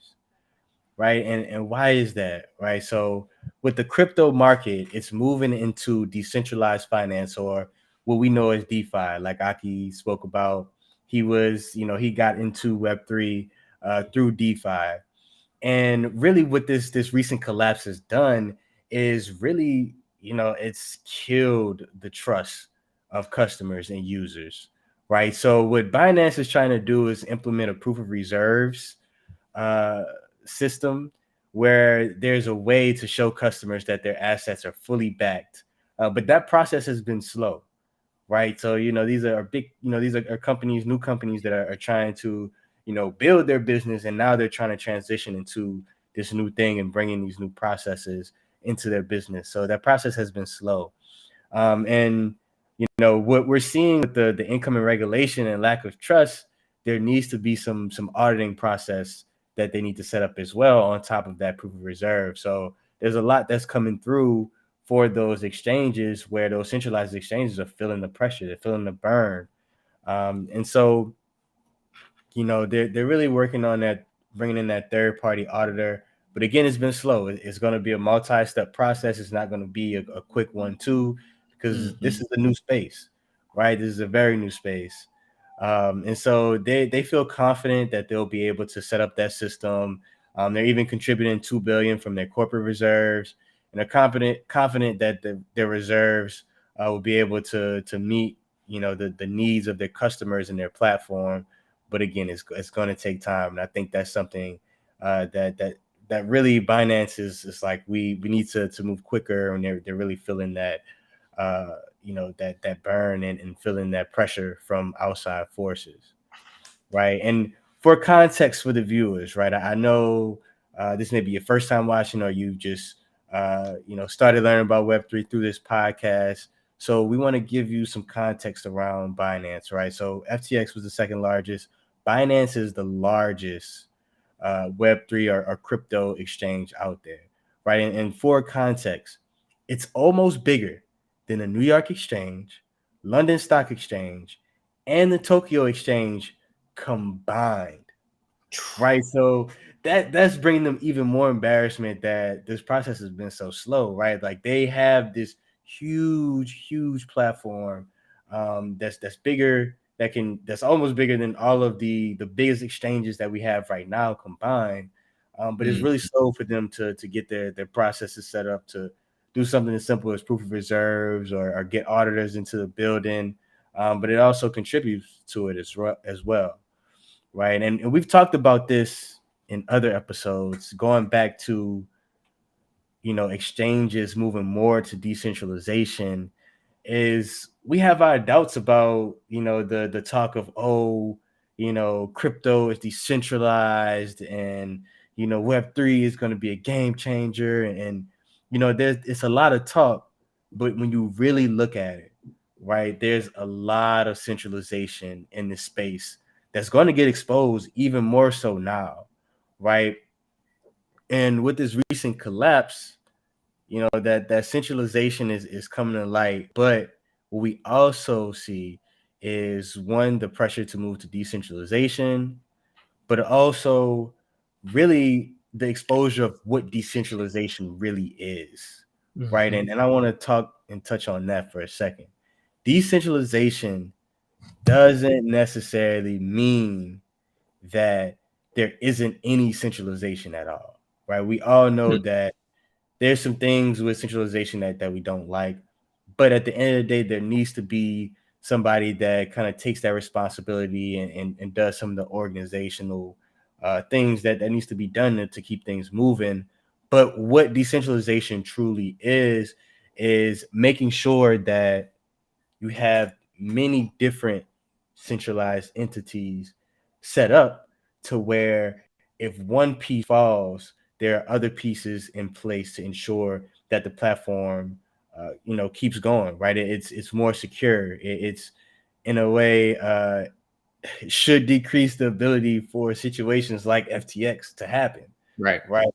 Right. And why is that? Right. So with the crypto market, it's moving into decentralized finance, or what we know as DeFi, like Aki spoke about. He was, he got into Web3 through DeFi. And really what this recent collapse has done is really, it's killed the trust of customers and users. Right. So what Binance is trying to do is implement a proof of reserves uh, system where there's a way to show customers that their assets are fully backed. But that process has been slow, right? So, these are big, these are companies, new companies that are trying to, build their business. And now they're trying to transition into this new thing and bringing these new processes into their business. So that process has been slow. And what we're seeing with the incoming regulation and lack of trust, there needs to be some auditing process that they need to set up as well on top of that proof of reserve. So there's a lot that's coming through for those exchanges, where those centralized exchanges are feeling the pressure, they're feeling the burn. And so they're really working on that, bringing in that third party auditor. But again, it's been slow. It's going to be a multi-step process. It's not going to be a quick one too, because this Mhm. is a new space, right? This is a very new space. And so they feel confident that they'll be able to set up that system. They're even contributing $2 billion from their corporate reserves, and they're confident that their reserves will be able to meet the needs of their customers and their platform. But again, it's going to take time, and I think that's something that really Binance is like, we need to move quicker, and they're really feeling that that burn, and feeling that pressure from outside forces, right? And for context for the viewers, right, I know this may be your first time watching, or you just started learning about Web3 through this podcast. So we want to give you some context around Binance, right? So FTX was the second largest. Binance is the largest Web3 or crypto exchange out there, right? And for context, it's almost bigger than the New York Exchange, London Stock Exchange, and the Tokyo Exchange combined, right? So that's bringing them even more embarrassment that this process has been so slow, right? Like, they have this huge platform that's bigger, that's almost bigger than all of the biggest exchanges that we have right now combined. But it's Mm. really slow for them to get their processes set up to do something as simple as proof of reserves, or get auditors into the building. But it also contributes to it as well, right? And we've talked about this in other episodes, going back to exchanges moving more to decentralization. Is we have our doubts about the talk of, oh, crypto is decentralized, and Web3 is going to be a game changer, and it's a lot of talk, but when you really look at it, right, there's a lot of centralization in this space that's going to get exposed even more so now, right? And with this recent collapse, that centralization is coming to light. But what we also see is, one, the pressure to move to decentralization, but also really the exposure of what decentralization really is, right? Mhm. And I want to talk and touch on that for a second. Decentralization doesn't necessarily mean that there isn't any centralization at all, right? We all know Hmm. that there's some things with centralization that we don't like, but at the end of the day, there needs to be somebody that kind of takes that responsibility and does some of the organizational things that needs to be done to keep things moving. But what decentralization truly is making sure that you have many different centralized entities set up to where if one piece falls, there are other pieces in place to ensure that the platform, keeps going. Right? It's more secure. It's in a way should decrease the ability for situations like FTX to happen. Right. Right?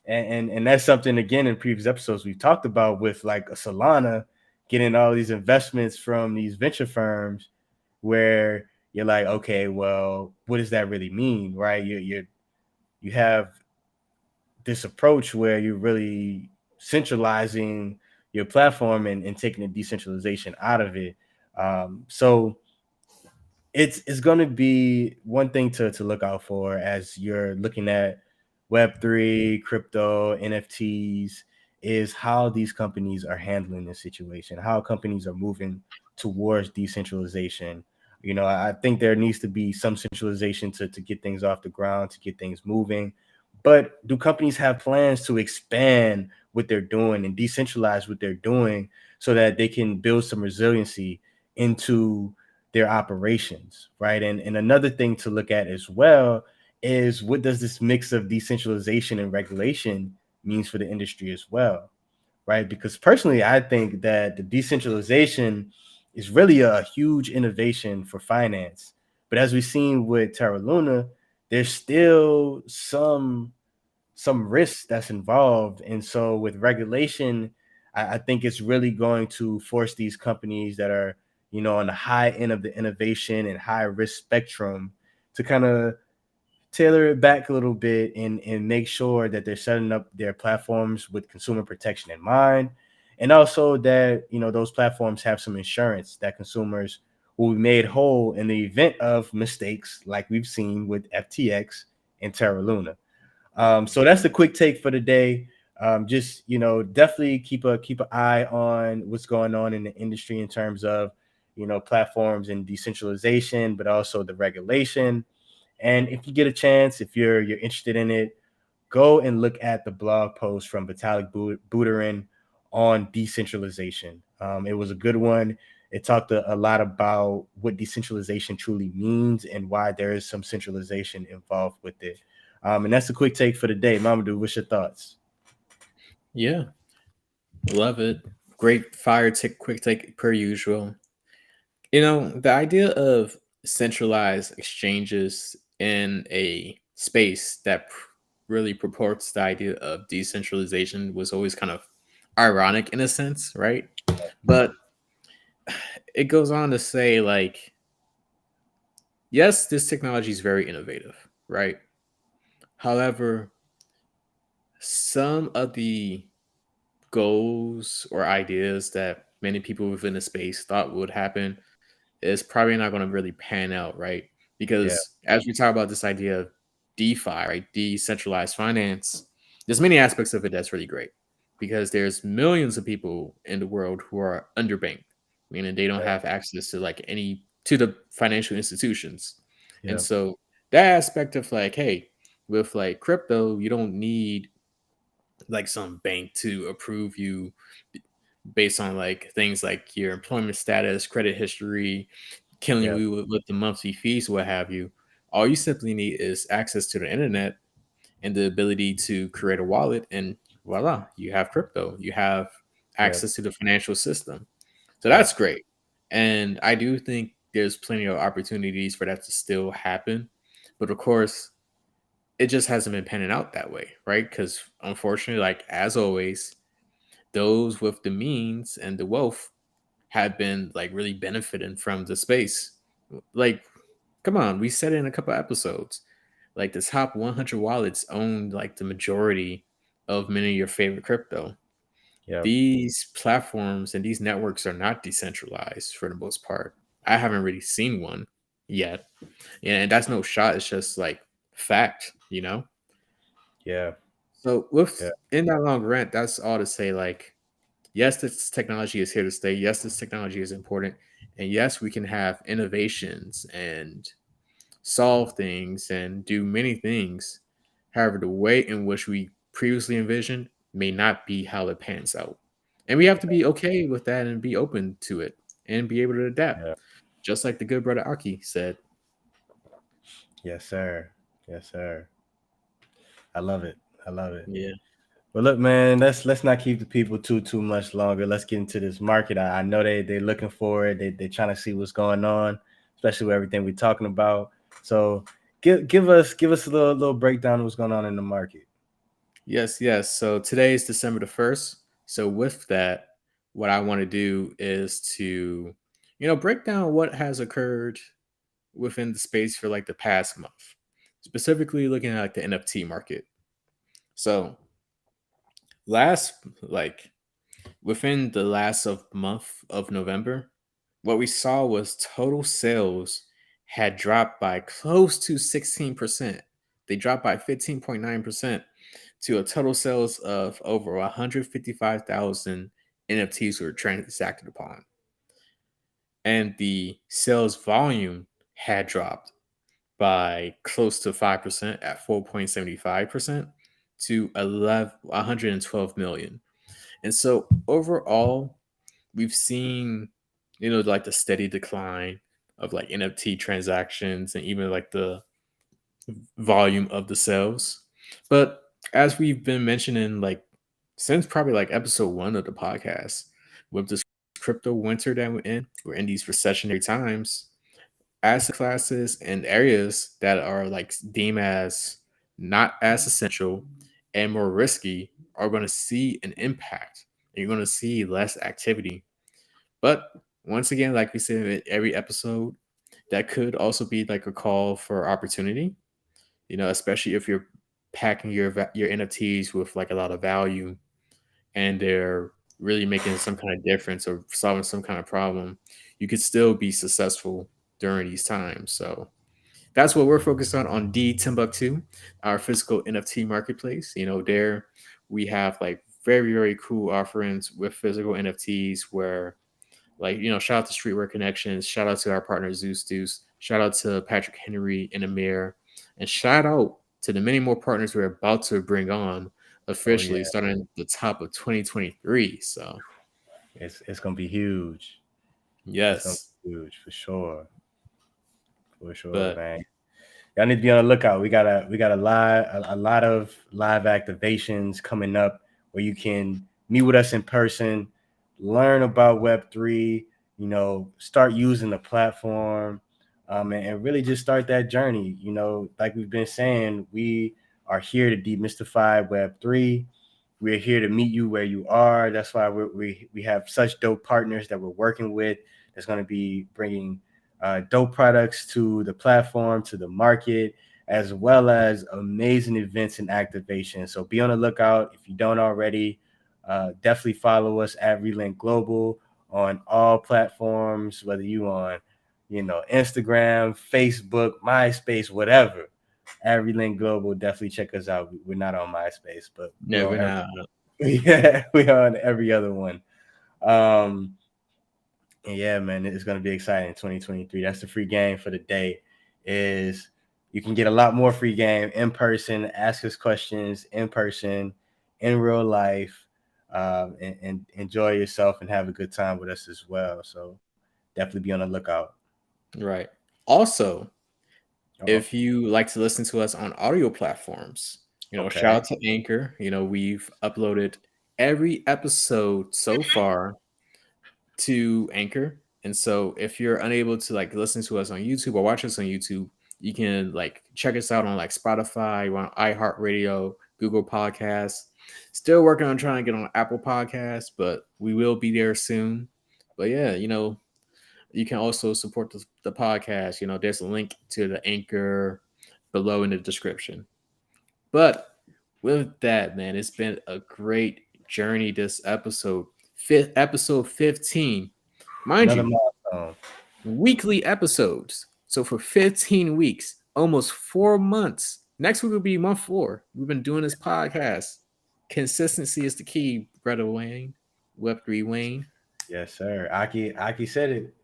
And that's something again in previous episodes we've talked about with like a Solana getting all these investments from these venture firms where you're like, okay, well, what does that really mean, right? You have this approach where you're really centralizing your platform and taking the decentralization out of it. So it's going to be one thing to look out for as you're looking at Web3, crypto, NFTs, is how these companies are handling this situation, how companies are moving towards decentralization. I think there needs to be some centralization to get things off the ground, to get things moving. But do companies have plans to expand what they're doing and decentralize what they're doing so that they can build some resiliency into their operations, right? And another thing to look at as well is what does this mix of decentralization and regulation means for the industry as well, right? Because personally, I think that the decentralization is really a huge innovation for finance. But as we've seen with Terra Luna, there's still some risk that's involved. And so with regulation, I think it's really going to force these companies that are, on the high end of the innovation and high risk spectrum to kind of tailor it back a little bit and make sure that they're setting up their platforms with consumer protection in mind. And also that, those platforms have some insurance that consumers will be made whole in the event of mistakes like we've seen with FTX and Terra Luna. So that's the quick take for today. Just definitely keep an eye on what's going on in the industry in terms of platforms and decentralization, but also the regulation. And if you get a chance, if you're interested in it, go and look at the blog post from Vitalik Buterin on decentralization. It was a good one. It talked a lot about what decentralization truly means and why there is some centralization involved with it. And that's a quick take for the day. Mamadou, what's your thoughts? Yeah. Love it. Great fire tick, quick take per usual. The idea of centralized exchanges in a space that really purports the idea of decentralization was always kind of ironic in a sense, right? But it goes on to say, like, yes, this technology is very innovative, right? However, some of the goals or ideas that many people within the space thought would happen is probably not going to really pan out, right? Yeah, Because as we talk about this idea of DeFi, right, decentralized finance, there's many aspects of it that's really great because there's millions of people in the world who are underbanked, meaning they don't yeah, have access to to the financial institutions. And yeah, so that aspect of like, hey, with like crypto, you don't need like some bank to approve you based on like things like your employment status, credit history, killing yeah, you with the monthly fees, what have you. All you simply need is access to the internet and the ability to create a wallet, and voila, you have crypto. You have yeah, access to the financial system. So yeah, that's great. And I do think there's plenty of opportunities for that to still happen. But of course, it just hasn't been panning out that way, right? Because unfortunately, like as always, those with the means and the wealth have been like really benefiting from the space. Like, come on, we said it in a couple episodes. Like the top 100 wallets own like the majority of many of your favorite crypto. Yeah. these platforms and these networks are not decentralized for the most part. I haven't really seen one yet. And that's no shot. It's just like fact, you know? Yeah. So Yeah. with in that long rant, that's all to say, like, yes, this technology is here to stay. Yes, this technology is important. And yes, we can have innovations and solve things and do many things. However, the way in which we previously envisioned may not be how it pans out. And we have to be okay with that and be open to it and be able to adapt. Yeah. Just like the good brother Aki said. Yes, sir. Yes, sir. I love it. I love it. Yeah. But look, man, let's not keep the people too much longer. Let's get into this market. I know they're looking for it. They're trying to see what's going on, especially with everything we're talking about. So give us a little breakdown of what's going on in the market. Yes, yes. So today is December the 1st. So with that, what I want to do is to, break down what has occurred within the space for like the past month, specifically looking at like the NFT market. So last like within the last of month of November, what we saw was total sales had dropped by close to 16%. They dropped by 15.9% to a total sales of over 155,000 NFTs were transacted upon. And the sales volume had dropped by close to 5% at 4.75% to 112 million. And so overall, we've seen, like the steady decline of like NFT transactions and even like the volume of the sales. But as we've been mentioning, like since probably like episode one of the podcast, with this crypto winter that we're in these recessionary times, asset classes and areas that are like deemed as not as essential and more risky are going to see an impact. And you're going to see less activity. But once again, like we said in every episode, that could also be like a call for opportunity. Especially if you're packing your NFTs with like a lot of value and they're really making some kind of difference or solving some kind of problem, you could still be successful during these times. So that's what we're focused on D Timbuktu, our physical NFT marketplace. There we have like very, very cool offerings with physical NFTs where, like, shout out to Streetwear Connections, shout out to our partner Zeus Deuce, shout out to Patrick Henry and Amir, and shout out to the many more partners we're about to bring on Oh yeah, officially starting at the top of 2023. So it's gonna be huge. It's gonna yes, be huge for sure, but man. Y'all need to be on the lookout. We got a lot of live activations coming up where you can meet with us in person, learn about Web3, start using the platform, and really just start that journey. Like we've been saying, we are here to demystify Web3. We're here to meet you where you are. That's why we have such dope partners that we're working with. That's going to be bringing dope products to the platform, to the market, as well as amazing events and activations. So be on the lookout. If you don't already, definitely follow us at Relink Global on all platforms, whether you on, Instagram, Facebook, MySpace, whatever. At Relink Global, definitely check us out. We're not on MySpace, but we're no, on we're not. yeah, we are on every other one. Um, and yeah, man, it's gonna be exciting. 2023. That's the free game for the day. Is you can get a lot more free game in person. Ask us questions in person, in real life, and enjoy yourself and have a good time with us as well. So definitely be on the lookout. Right. Also, Oh, if you like to listen to us on audio platforms, shout okay. out to Anchor. We've uploaded every episode so far to Anchor. And so if you're unable to like listen to us on YouTube or watch us on YouTube, you can like check us out on like Spotify, we're on iHeartRadio, Google Podcasts. Still working on trying to get on Apple Podcasts, but we will be there soon. But yeah, you can also support the podcast. There's a link to the Anchor below in the description. But with that, man, it's been a great journey this episode. Episode 15. Mind Another you, milestone. weekly episodes. So for 15 weeks, almost 4 months. Next week will be month 4. We've been doing this podcast. Consistency is the key, brother Wayne. Web3 Wayne. Yes, sir. Aki said it.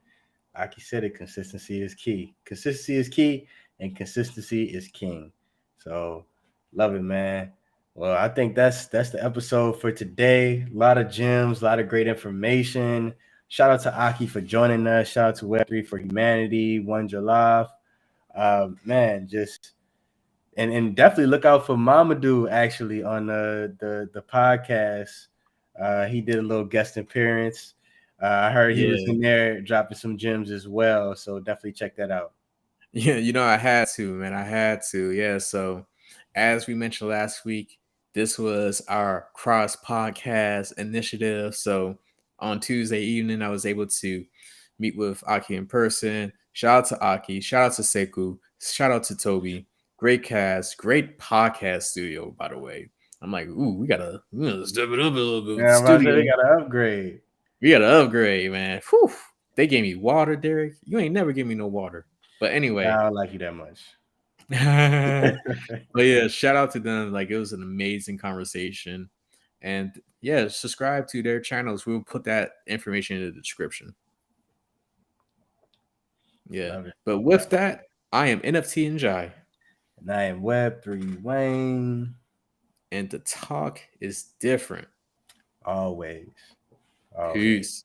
Aki said it. Consistency is key. Consistency is key, and consistency is king. So, love it, man. Well, I think that's the episode for today. A lot of gems, a lot of great information. Shout out to Aki for joining us. Shout out to Web3 for Humanity, OneJollof. Man, just and definitely look out for Mamadou actually on the podcast. He did a little guest appearance. I heard he was in there dropping some gems as well. So definitely check that out. Yeah, I had to, man. I had to. Yeah. So, as we mentioned last week, this was our cross podcast initiative. So, on Tuesday evening, I was able to meet with Aki in person. Shout out to Aki. Shout out to Sekou. Shout out to Toby. Great cast. Great podcast studio, by the way. I'm like, ooh, we gotta step it up a little bit. Yeah, Studio. we gotta upgrade. We gotta upgrade, man. Whew. They gave me water, Derek. You ain't never give me no water. But anyway, I don't like you that much. but yeah, shout out to them. Like, it was an amazing conversation. And yeah, subscribe to their channels. We'll put that information in the description. Yeah. But with that, I am NFT and Jai. And I am Web3 Wayne. And the talk is different. Always. Peace.